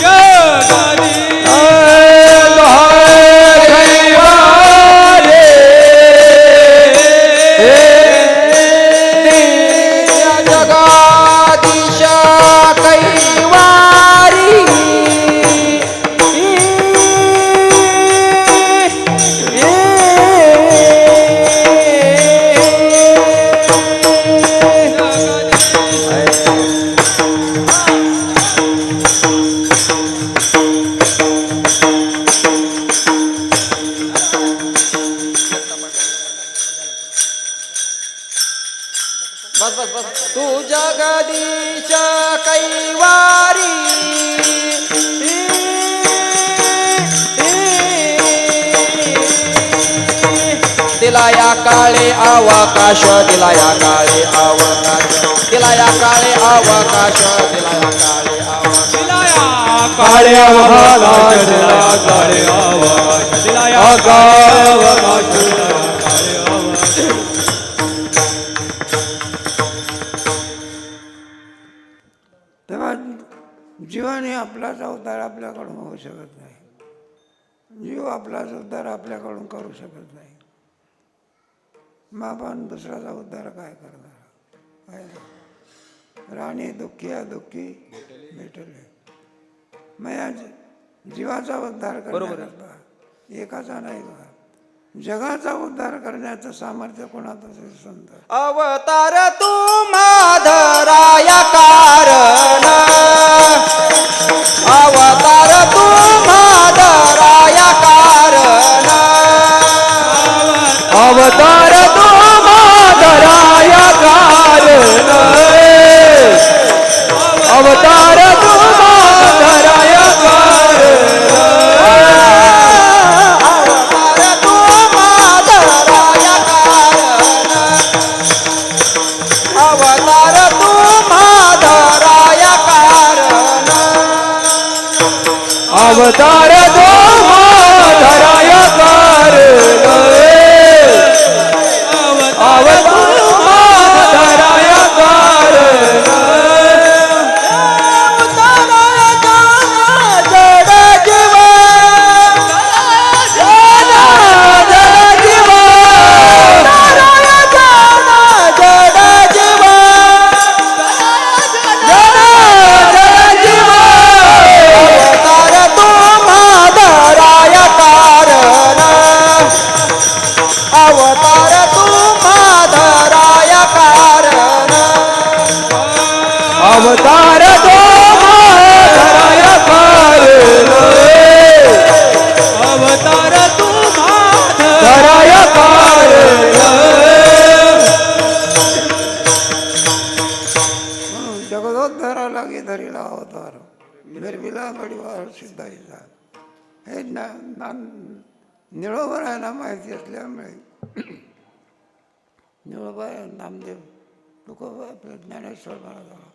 जगाधीश कैवारी. बस बस बस. तू जगदीश कैवारी, दिला या काळे अवकाश, दिला या काळे अवकाश, दिला या काळे अवकाश, दिला या काळे अवकाश. काळे अवकाश, काळे अवकाश, काळे अवकाश. तेव्हा जीवन हे आपलाच अवतार आपल्याकडून होऊ शकत नाही. जीव आपलाच उद्धार आपल्याकडून करू शकत नाही. मग आपण दुसऱ्याचा उद्धार काय करणार? आहे ना? राणी दुःखी दुःखी भेटले. मग जीवाचा उद्धार करण्याकरता एकाचा नाही बघा, जगाचा उद्धार करण्याचं सामर्थ्य कोणात असेल संत. अवतार तू माधराया कारण, अवतार तू माधराया कारण, अवतार तू माधराया कारण, अवतार तू माधराया कारण, अवतार तू माधराया कारण, अवतार तू माधराया कारण, अवतार माधराया कारण, जड जीव जड जीव जड जीव अवतार तू माधराया कारण, अवतार तू माधराया कारण, अवतार तो माधराया कारण, अवतार तू माधराया कारण, म्हणून जगदोद्धारा लागे धरीला अवतार, निर्मिला गडीवार सिद्धाईचा. हे निळोबरायला माहिती असल्यामुळे निळोबाय नामदेव तुकोबा आपल्या ज्ञानेश्वर महाराजाला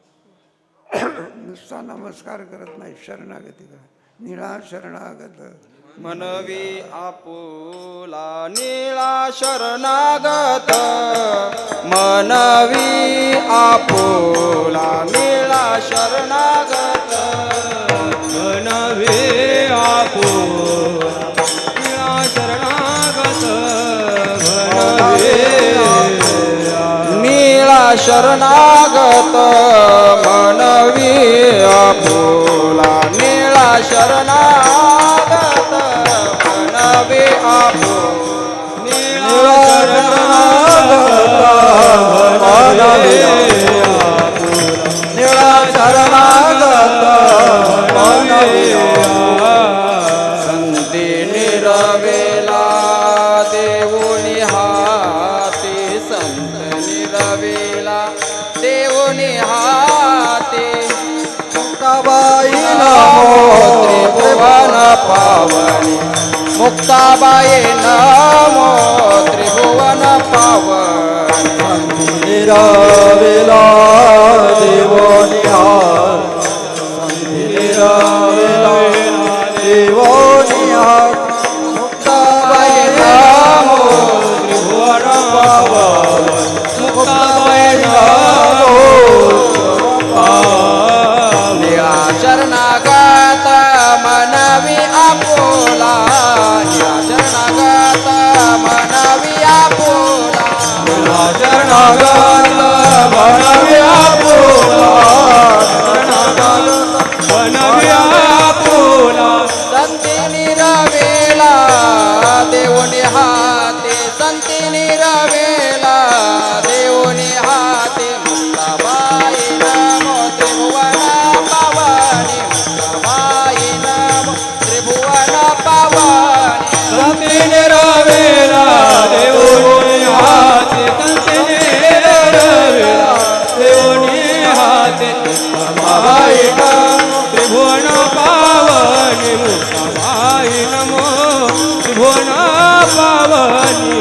नुसता नमस्कार करत नाही, शरणागती करा. निळा शरणागत मनवी आपुला निळा शरणागत, मनवी आपुला निळा शरणागत, मनवे आपुला शरणागत, निळा शरणागत, मनवी आपुला निळा शरणागत, मनवी आपुला निळा शरणागत, संती निरवेला देऊनी हाती, संत निरवेला देऊनी हाती, मुक्ताबाई नमो त्रिभुवन पावनी, मुक्ताबाई नमो त्रिभुवन पावनी, निरावेला देवो निहार, निरावेला देवो निहार, मुक्ताबाई नमो त्रिभुवन पावन, मुक्ताबाई नमो निळा शरणागत, मनवी आपुला निळा शरणागत, मनवी आपुला शरणागत मनवी आपुला, शरणागत मनवी आपुला, संती निरवेला देऊनी हाते, संती निरवेला देऊनी हाते, मुक्ताबाई नमो त्रिभुवन पावनी, मुक्ताबाई नमो त्रिभुवन पावनी, संती निरवेला देऊनी हाते, संती निरवेला देऊनी हाते, मुक्ताबाई नमो त्रिभुवन पावनी, मुक्ताबाई नमो त्रिभुवन पावनी.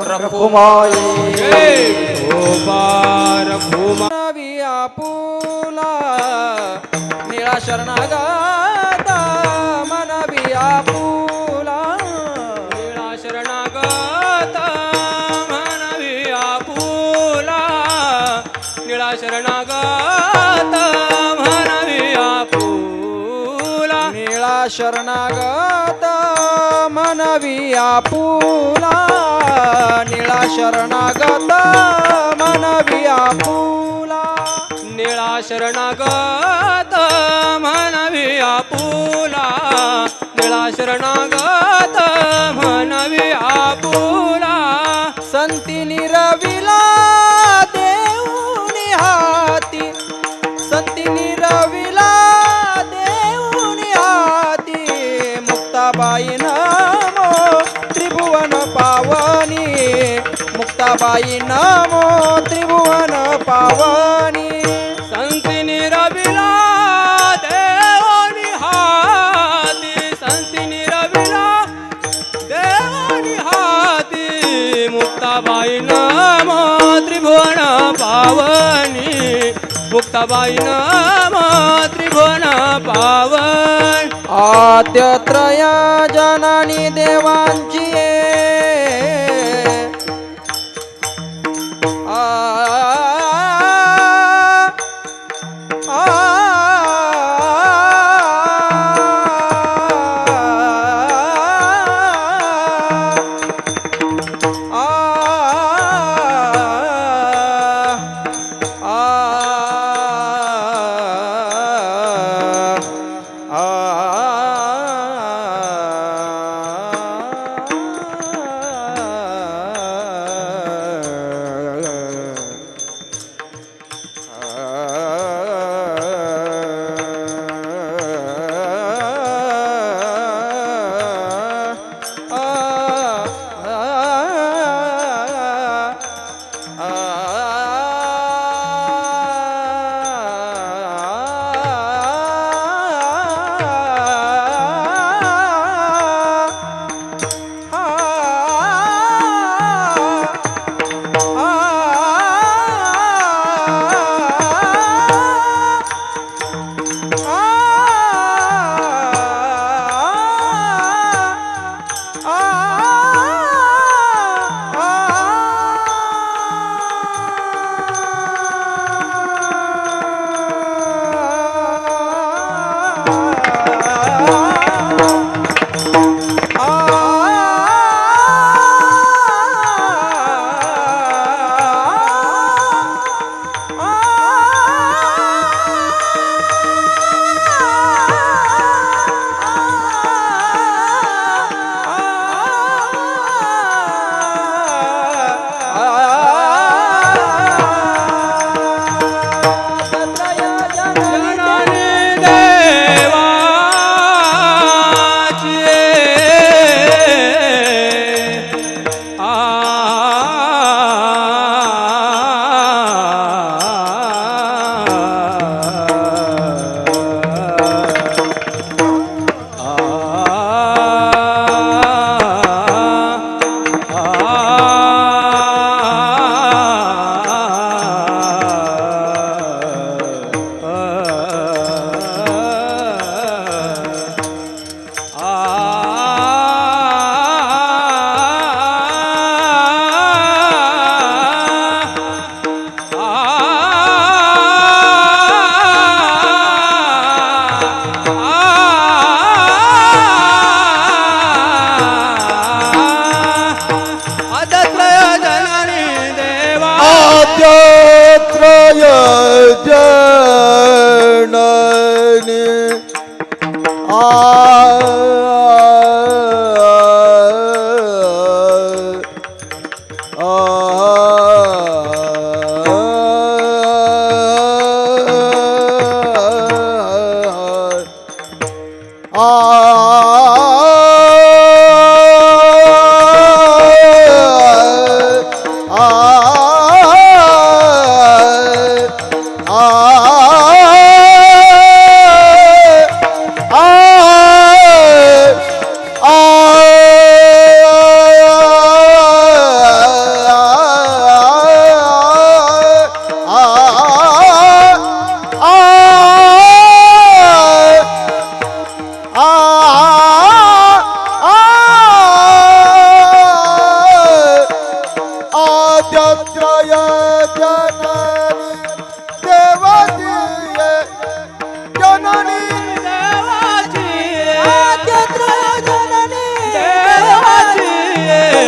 रखुमाई रखुमा नवी आपुला निळा शरणागत, मनवी आपुला निळा शरणागत मनवी आपुला, निळा शरणागत मनवी आपुला, निळा शरणागत, मनवी आपुला निळा शरणागत मनवी आपुला निळा शरणागत म्हणावी आपुला निळा शरणागत म्हणावी आपुला संतीनी रविला देऊनी हाती संतीनी रविला देऊनी हाती मुक्ताबाई नमो त्रिभुवन पावनी मुक्ताबाई नमो त्रिभुवन पावनी संतीनी रविला देऊनी हाती संतीनी रविला देऊनी हाती मुक्ताबाई नमो त्रिभुवन पावनी मुक्ताबाई नमो त्रिभुवन पावन आद्यत्रया जनानी देवांची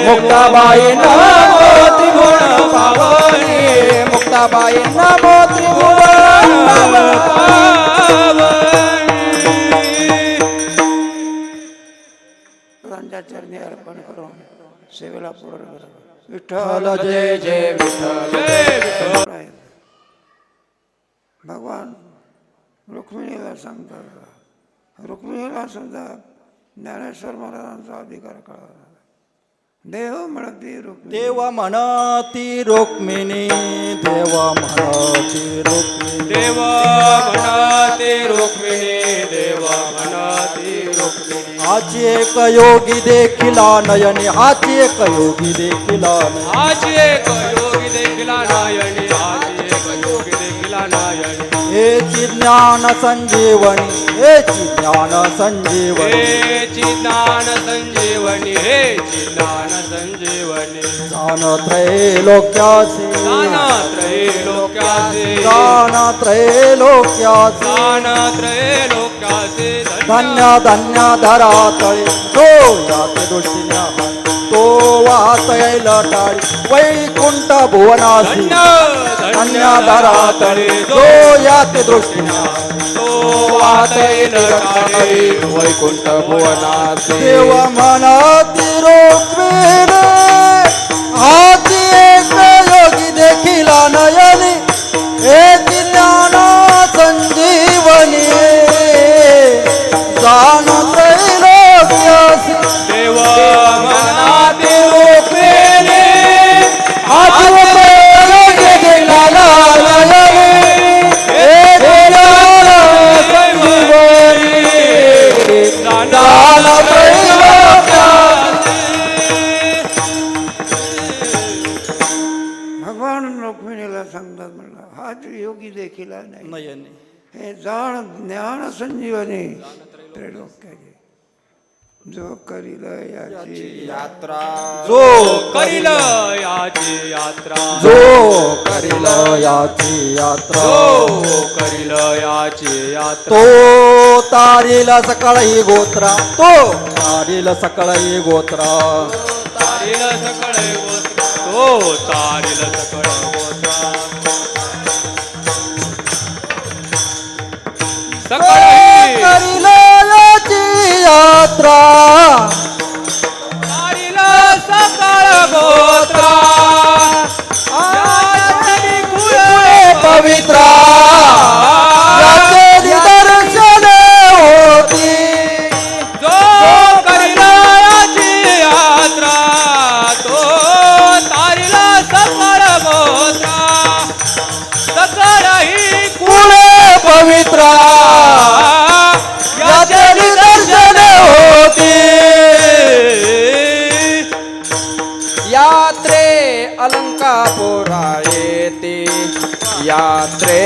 मुक्ताबाई नमो त्रिभुवन पावनी मुक्ताबाई नमो त्रिभुवन त्यांच्या चरणी अर्पण करून सेवेला पूर्ण करा. विठ्ठल जय जय विठ्ठल भगवान रुक्मिणीला सांगतात, रुक्मिणीला सुद्धा ज्ञानेश्वर महाराजांचा अधिकार कळाला. देव म्हणती रुक्मिणी, देव म्हणती रुक्मिणी, देव म्हणती रुक्मिणी, देव म्हणते रुक्मिणी, देव म्हणते रुक्मिणी. हाची एक योगी देखिला नयनी, हाची एक योगी देखिला नयनी. हाची एक योगी देखिला नायणी, हाची एक योगी देखिला नायणी. हेची ज्ञान संजीवनी, हेची ज्ञान संजीवनी. हेची ज्ञान संजीवनी, हेची ज्ञान संजीवनी. जान त्रैलोक्यासी, दान त्रैलोक्याचे, जान त्रैलोक्यासी. दान त्रैलोक्याचे. धन्य धन्य धरातळी तो याते दृष्टीने हात, तो वाहत येईल टाळी वैकुंठ भुवनासी. धन्य धरातळी तो याते दृष्टीने हात, तो वाहत येईल टाळी वैकुंठ भुवनाचे. देव म्हणती रुक्मिणी, हाती एक योगी देखिला नयनी, एक ज्ञान संजीवनी. जान त्रैलोक्यासी, देव मनाते रुक्मिणी, हाती एक योगी देखिला नयनी, एक ज्ञान संजीवनी. जान भगवान रुक्मिणीला सांगतात म्हणलं, हाच योगी देखील नाही, नयनी. हे जाण ज्ञान संजीवनी त्रैलोक्याचे. जो करील याची यात्रा जो करील याची यात्रा, जो करील याची यात्रा, जो करील याची यात्रा. तो तारील सकळही गोत्रा, तो तारील सकळही गोत्रा. तारील सकळ गोत्रा, तो तारील सकळ गोत्रा. सकळ करील याची यात्रा, तारील सकळ गोत्रा. याची कुळे पवित्रा याचे दर्शन होती. जो करील याची यात्रा, तो तारील सकळ गोत्रा. सकळ ही कुळे पवित्रा याचे दर्शन होती. यात्रे अलंकापुरा येते, यात्रे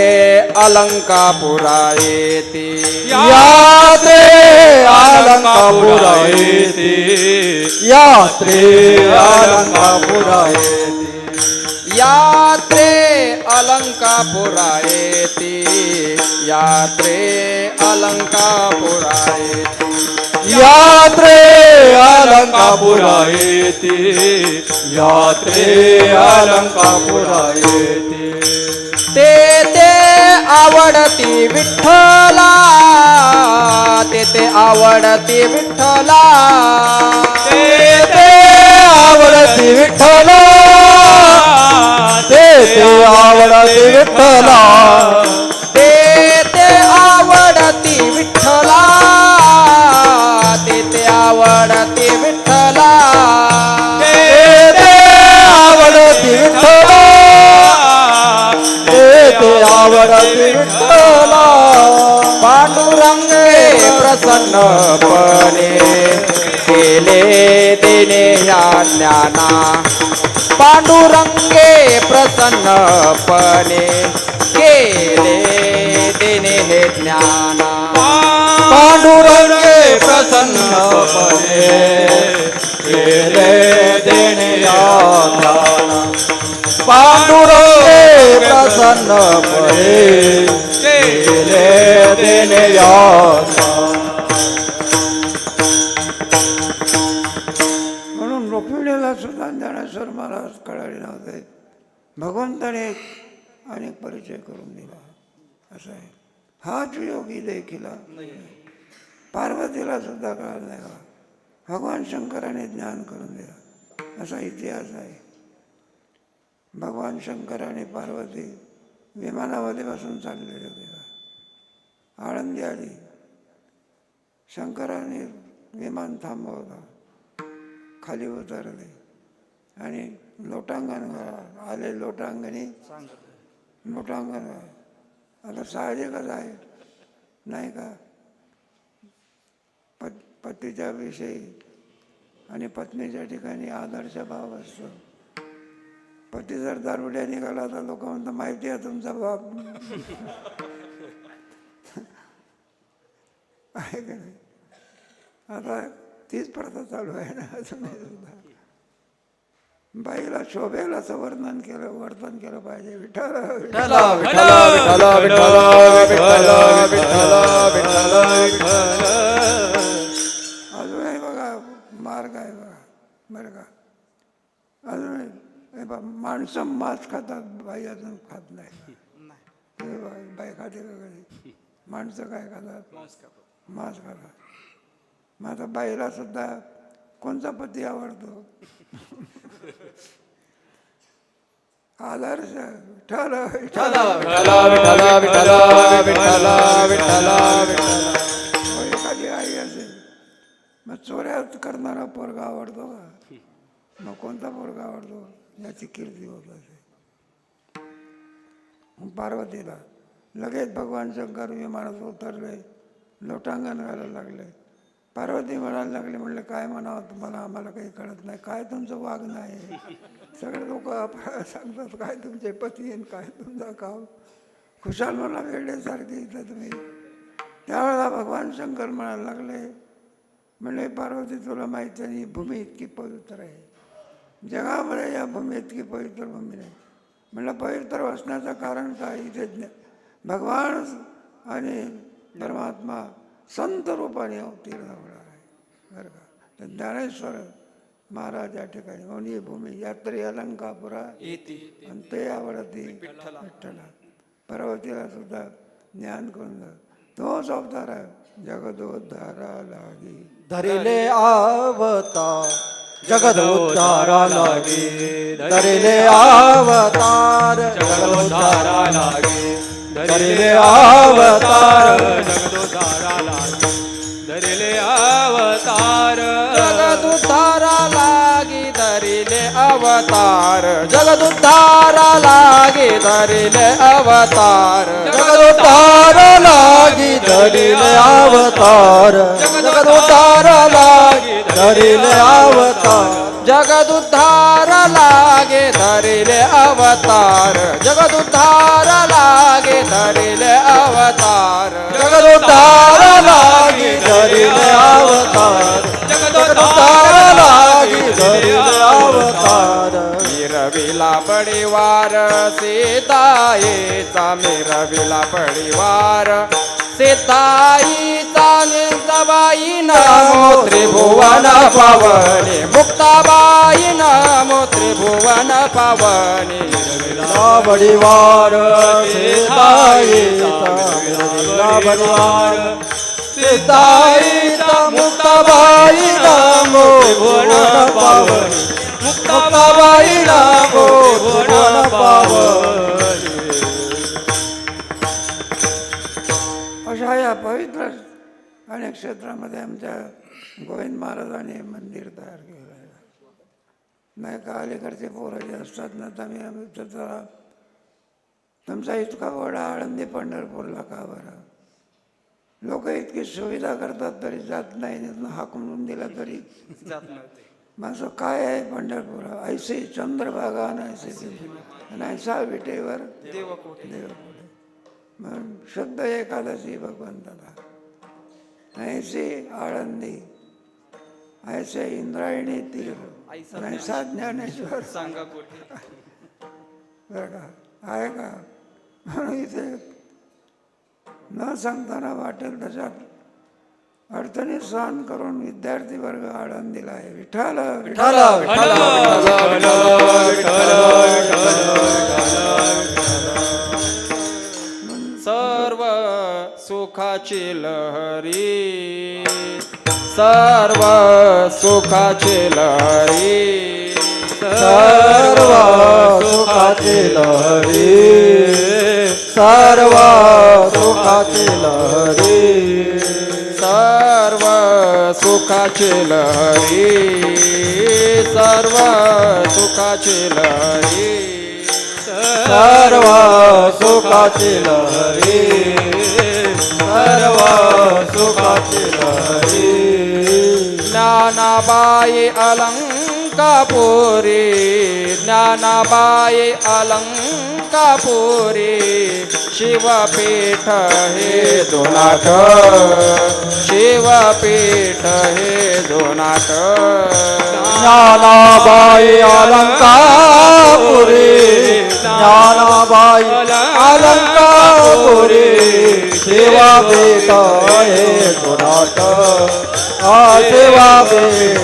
अलंकापुरा येते. यात्रे अलंकापुरा येते, यात्रे अलंकापुरा येते. यात्रे अलंकापुरा येते, यात्रे अलंकापुरा येते. यात्रे अलंकापुरा येते, यात्रे अलंकापुरा येते. तेथे आवडती विठ्ठला, तेथे आवडती विठ्ठला. तेथे आवडती विठ्ठला, तेथे आवडती विठ्ठला. तेथे आवडती विठ्ठला, तेथे आवडती विठ्ठला. तेथे आवडती विठ्ठला, तेथे आवडती विठ्ठला. पांडुरंगे प्रसन्नपणे केले देणे ह्या ज्ञाना. पांडुरंगे प्रसन्नपणे केले देणे हे ज्ञाना. पांडुरंगे प्रसन्नपणे केले देणे या ज्ञाना. पांडुरंगे प्रसन्नपणे केले देणे या ज्ञाना. म्हणून रुक्मिणीला सुद्धा ज्ञानेश्वर महाराज कळाले नव्हते. भगवंताने अनेक परिचय करून दिला असं आहे. हाच योगी देखिला पार्वतीला सुद्धा कळलं नाही का भगवान शंकराने ज्ञान करून दिला असा इतिहास आहे. भगवान शंकर आणि पार्वती विमानामध्ये बसून चाललेले होते. आळंदी आली, शंकराने विमान थांबवलं, खाली उतरले आणि लोटांगण आले. लोटांगणी लोटांगण आता साहजिकच आहे नाही का. पतीच्या विषयी आणि पत्नीच्या ठिकाणी आदर्श भाव असतो. पती जर दारुड्या निघाला तर लोक म्हणतात माहिती आहे तुमचा बाप आहे का नाही. आता तीच प्रथा चालू आहे ना अजूनही सुद्धा. बाईला शोभेलाचं वर्णन केलं पाहिजे. विठ्ठल विठ्ठल विठ्ठल विठ्ठल विठ्ठल विठ्ठल विठ्ठल. अजूनही बघा मार्ग आहे बघा बरं का. अजूनही माणसं मांस खातात, बाई अजून खात नाही. बाई खाते का कधी? माणसं काय खातात? मांस खातात. मग आता बाईला सुद्धा कोणता पती आवडतो? आदर्श विठ्ठल विठ्ठल विठ्ठल विठ्ठल विठ्ठल विठ्ठल विठ्ठल. एखादी आई असेल मग चोऱ्यात करणारा पोरगा आवडतो का? मग कोणता पोरगा आवडतो? याची कीर्ती होत असे. पार्वतीला लगेच भगवान शंकर विमानात उतरले, लोटांगण घालायला लागले. पार्वती म्हणायला लागले, म्हणलं काय म्हणावं तुम्हाला, आम्हाला काही कळत नाही. काय तुमचं वागणं आहे? सगळे लोक सांगतात काय तुमचे पती आणि काय तुमचा काम. खुशाल मला वेड्यासारखे इथं तुम्ही. त्यावेळेला भगवान शंकर म्हणायला लागले, म्हणले पार्वती तुला माहिती नाही भूमी इतकी पवित्र आहे, जगामध्ये या भूमी इतकी पवित्र भूमी नाही. म्हणलं पवित्र असण्याचं कारण काय? इथे भगवान आणि परमात्मा संत रूपाने अवतीर्ण होणार आहे बरं का. तर ज्ञानेश्वर महाराज या ठिकाणी ओनी भूमी यात्री अलंकापुरा आणि ते आवडती विठ्ठला. पार्वतीला सुद्धा ज्ञान करून तोच अवतार आहे जगदोद्धारा लागी धरिले अवतार जगदोद्धारा लागे. धरिले अवतार जगदोद्धारा लागे. धरिले अवतार जगदोद्धारा लागे. धरिले अवतार जगदुद्धारा लागी धरिले अवतार. जगदुद्धारा लागी धरिले अवतार. जगदोद्धारा लागी धरिले अवतार. जगदोद्धारा लागी धरिले अवतार. जगदुद्धारा लागे धरिले अवतार. जगदुद्धारा लागे धरिले अवतार. जगदोद्धारा लागी धरिले अवतार. जगदोद्धारा लागी धरिले अवतार. मिरविला परिवार सीताईचा. मिरविला परिवार सीताईचा. निजाबाई नमो त्रिभुवन पावनी. मुक्ताबाई नमो त्रिभुवन पावनी. परिवार सीताईचा. परिवार सीताईचा. मुक्ताबाई नमो त्रिभुवन पावनी. मुक्ताबाई नमो त्रिभुवन पावनी. अशा या पवित्र अनेक क्षेत्रामध्ये आमच्या गोविंद महाराजांनी मंदिर तयार केलं आहे. नाही का अलीकडचे पोरं जे असतात ना आम्ही त्याचा तुमचा इतका वडा आळंदी पंढरपूरला का बरं? लोक इतकी सुविधा करतात तरी जात नाही. हाकून दिला तरी जात नाही. माझं काय आहे पंढरपूर? ऐसे चंद्रभागा आणि ऐसा विटेवर देवकोटे. मग शुद्ध एकादशी भगवंताला. ऐसे आळंदी, ऐसे इंद्रायणी तीर, ऐसा ज्ञानेश्वर सांगा कुठे बरं का आहे का? म्हणून इथे न सांगताना वाटेल तशात अडचणी सहन करून विद्यार्थी वर्ग आळंदीला आहे. विठ्ठल विठ्ठल विठ्ठल सर्व सुखाची लहरी सर्व सुखाची लहरी सर्व सुखाची लहरी सर्व सुखाची लहरी सर्व सुखाची लहरी सर्व सुखाची लहरी सर्व सुखाची लहरी सर्व सुखाची लहरी ज्ञानाबाई अलंकापुरी ज्ञानाबाई अलंकापुरी शिवपीठ हे दोनाट शिवपीठ हे दोनाट ज्ञानाबाई अलंकापुरी ज्ञानाबाई अलंकापुरी सेवा बेट हे दोनाट सेवा बेट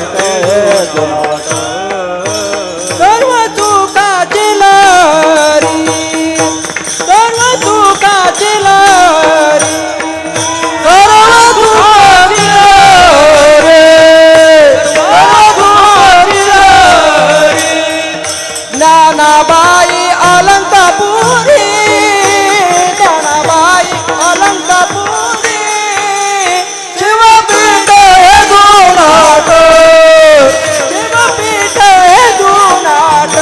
हे दोनाट सर्व सुखाची लहरी सर्व सुखाची लहरी सर्व सुखाची लहरी सर्व सुखाची लहरी ज्ञानाबाई अलंकापुरी ज्ञानाबाई अलंकापुरी शिवपीठ हे दोनाट शिवपीठ हे दोनाट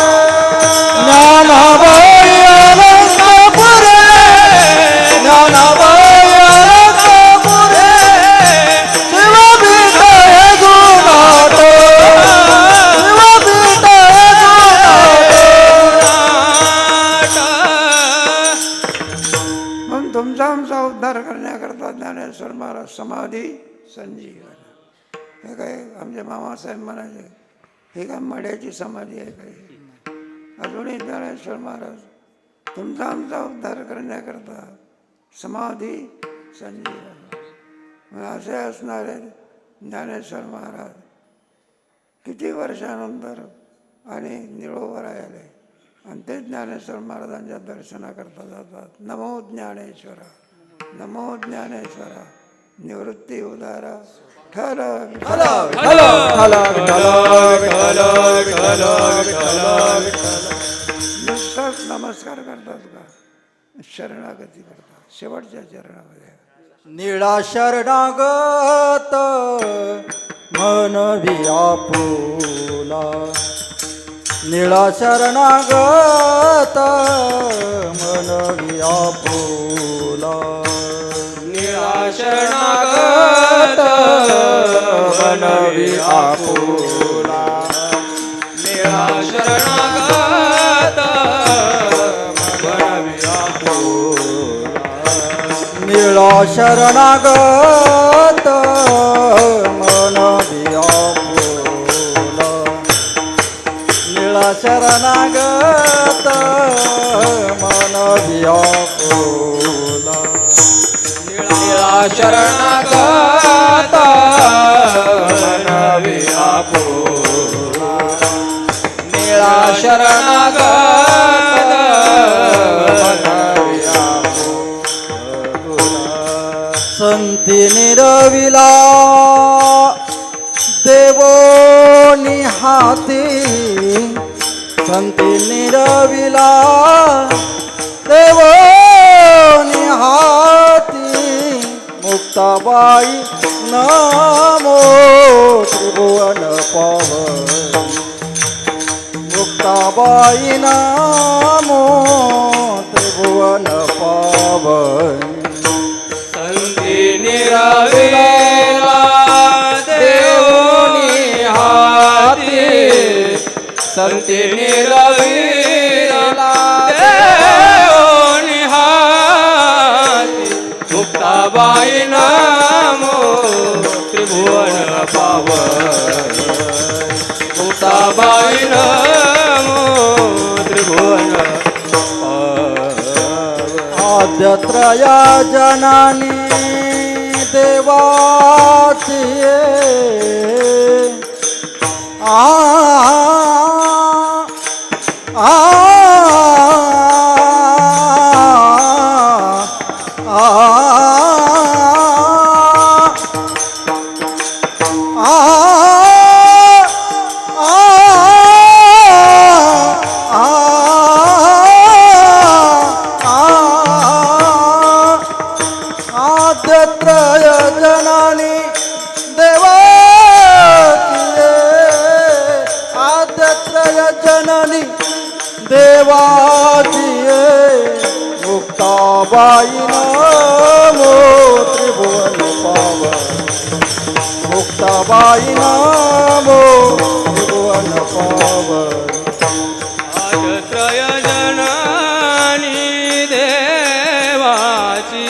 ज्ञानाबाई अलंकापुरी ज्ञानाबाई अलंकापुरी शिवपीठ हे दोनाट शिवपीठ हे म्हणून तुमचा आमचा उद्धार करण्याकरता ज्ञानेश्वर महाराज समाधी संजीवन. हे काय आमचे मामासाहेब म्हणाले हे काय मड्याची समाधी आहे काही. अजूनही ज्ञानेश्वर महाराज तुमचा आमचा उद्धार करण्याकरता समाधी संजीवन. असे असणारे ज्ञानेश्वर महाराज किती वर्षानंतर आणि निरोवर आले आणि ते ज्ञानेश्वर महाराजांच्या दर्शनाकरता जातात. नमो ज्ञानेश्वरा नमो ज्ञानेश्वरा निवृत्ती उदारा ठर नुसताच नमस्कार करतात का शरणागती करतात शेवटच्या चरणामध्ये. निळा शरणागत मन व्यापुला निळा शरणागत मन व्यापुला निळा शरणागत मन व्यापुला निळा शरणागत मन व्यापुला निळा शरणागत मन व्यापुला निळा शरणागत मन व्यापुला निळा शरणागत मन व्यापुला निळा शरणागत मन व्यापुला संती निरविला देवो निहाती संती निरविला देवो निहाती मुक्ताबाई नमो त्रिभुवन पावन मुक्ताबाई नमो त्रिभुवन पावन संती निरविला देवोनी हाती संती निरविला देवोनी हाती मुक्ताबाई नमो त्रिभुवन पावन मुक्ताबाई नमो त्रिभुवन आद्यत्रया जनानी देवा देवाची आ आ आद्यत्रय जनानी देवाची आद्यत्रय जननी देवाची मुक्ताबाई नामो त्रिभुवन पावन मुक्ताबाई नामो त्रिभुवन पावन आजत्रय जनानी देवाची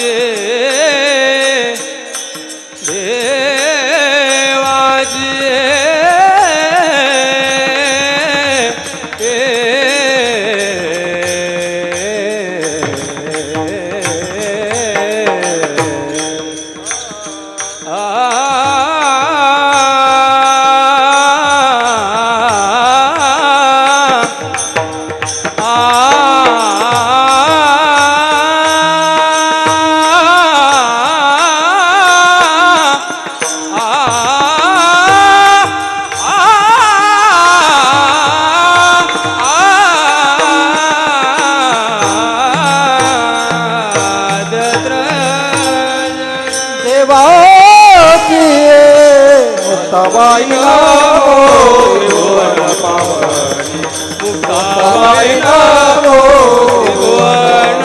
देवाची मुक्ताबाई नामो त्रिभुवन पावनी मुक्ताबाई नामो त्रिभुवन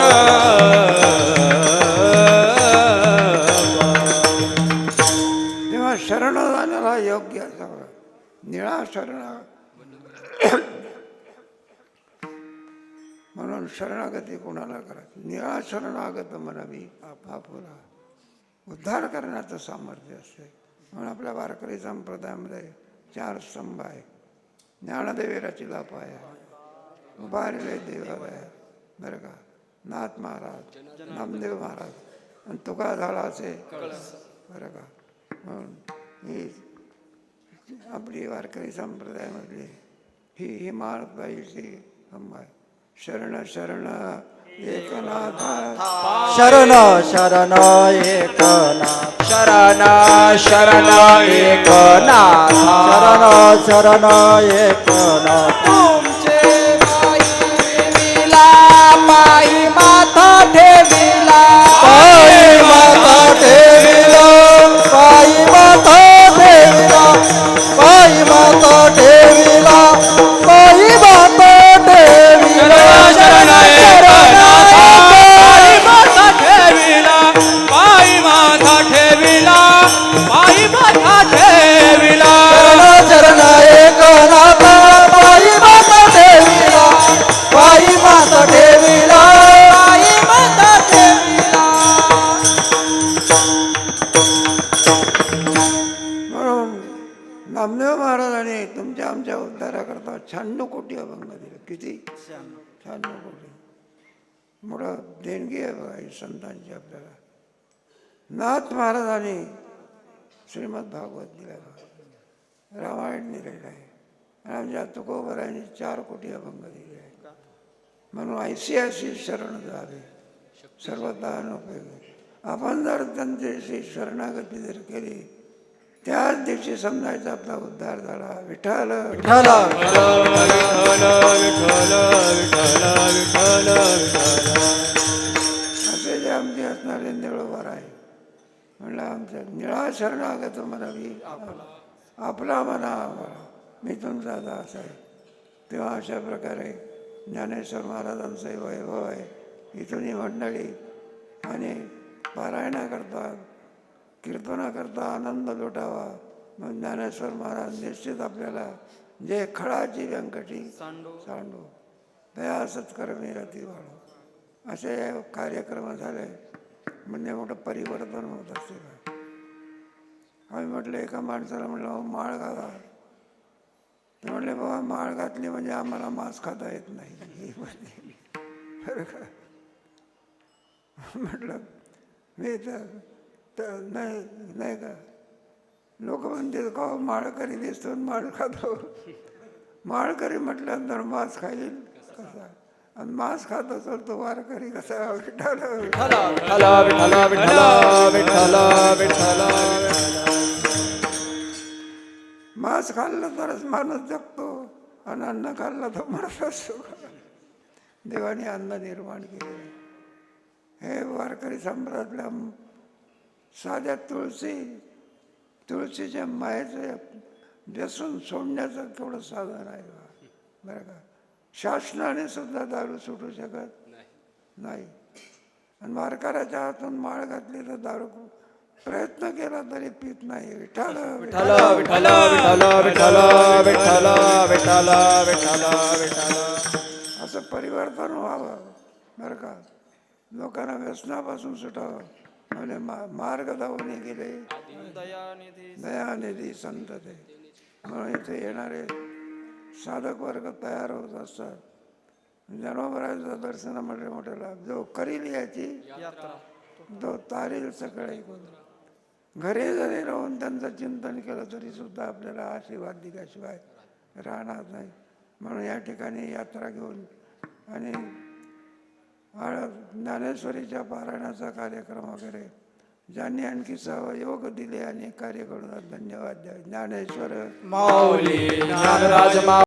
तेव्हा शरण जाण्याला योग्य सगळं निळा शरण म्हणून शरणागती कोणाला करायची निळा शरणागत म्हणावी आपुला उद्धार करण्याचं सामर्थ्य असते म्हणून आपल्या वारकरी संप्रदायामध्ये 4 स्तंभ आहे. ज्ञानदेवेराची लापाय उभारले देवालय बरं का नाथ महाराज नामदेव महाराज आणि तुका झाला असे बरं का म्हणून ही आपली वारकरी संप्रदायामधली ही हिमाळबाईची अंबा शरण शरण एकनाथा शरण शरण एकनाथ शरण शरण एकनाथ शरण शरण एकनाथ तुमचे पायी ठेविला पायी माथा ठेविला पायी माता ठेविला पायी माता ठेविला पायी माता ठेविला पायी माता ठेविला शरण एकनाथ पायी माथा ठेविला पायी माथा ठेविला पायी माथा ठेविला शरण एकनाथ पायी माता ठेविला पायी माता ठेविला पायी माथा ठेविला म्हणून नामदेव महाराजांनी तुमच्या आमच्या उद्धाराकरता 96 कोटी अभंग दिले. किती 96 कोटी मोठं देणगी आहे बघा ही संतांची आपल्याला. नाथ महाराजांनी श्रीमद भागवत दिलं बघा, रामायण दिलेलं आहे आणि आमच्या तुकोबरायांनी 4 कोटी अभंग दिले आहे. म्हणून ऐतिहासिक शरण जावे सर्वथा अनुपयोगी. आपण जर त्यांच्याशी शरणागती जर केली त्याच दिवशी समजायचा आपला उद्धार झाला. विठ्ठल विठ्ठल असे जे आमचे असणारे निळोबार आहे म्हणलं आमच्या निळा शरणागत म्हणावी आपला म्हणा आम्हाला मी तुमचा दास आहे. तेव्हा अशा प्रकारे ज्ञानेश्वर महाराजांचंही वैभव आहे. इथूनही मंडळी आणि पारायणा करतात कीर्तना करता आनंद लुटावा. मग ज्ञानेश्वर महाराज निश्चित आपल्याला जे खळाची व्यंकटी सांडू दया सत्कर्मी रती वाढो असे कार्यक्रम झाले म्हणजे मोठं परिवर्तन होत असते. आम्ही म्हटलं एका माणसाला म्हटलं माळ घाला. ते म्हटले बाबा माळ घातली म्हणजे आम्हाला मांस खाता येत नाही. बरं का म्हटलं मी तर नाही का लोक म्हणतील का हो, माळकरी दिसतो आणि माळ खातो. माळकरी म्हटल्यानंतर मांस खाईल कसा, आणि मांस खात असेल तो वारकरी कसा. विठ्ठल विठ्ठल विठ्ठल विठ्ठल विठ्ठल विठ्ठल. मांस खाल्लं तरच माणूस जगतो आणि अन्न खाल्लं तर मरत असतो. देवाने अन्न निर्माण केले. हे वारकरी संप्रदायातल्या साध्या तुळशीच्या मायेचं व्यसन सोडण्याचं केवढं साधन आहे बरं का. शासनाने सुद्धा दारू सुटू शकत नाही. आणि वारकऱ्याच्या हातून माळ घातली तर दारू प्रयत्न केला तरी पित नाही. विठ्ठल विठ्ठल विठ्ठल विठ्ठल विठ्ठल विठ्ठल विठ्ठल विठ्ठल विठ्ठल. असं परिवर्तन व्हावं बरं का. लोकांना व्यसनापासून सुटावं म्हणजे मार्ग दावून गेले दयानिधी संत ते. म्हणून इथे येणारे साधक वर्ग तयार होत असतात. ज्ञानोबराचं दर्शन मोठे मोठे लाभ. जो करील याची तो तारील सगळे. घरी जरी राहून त्यांचं चिंतन केलं तरी सुद्धा आपल्याला आशीर्वाद दिल्याशिवाय राहणार नाही. म्हणून या ठिकाणी यात्रा घेऊन आणि ज्ञानेश्वरीच्या पारायणाचा कार्यक्रम वगैरे ज्यांनी आणखी सहयोग दिले आणि कार्य करून धन्यवाद द्या. ज्ञानेश्वर माऊली ज्ञानराज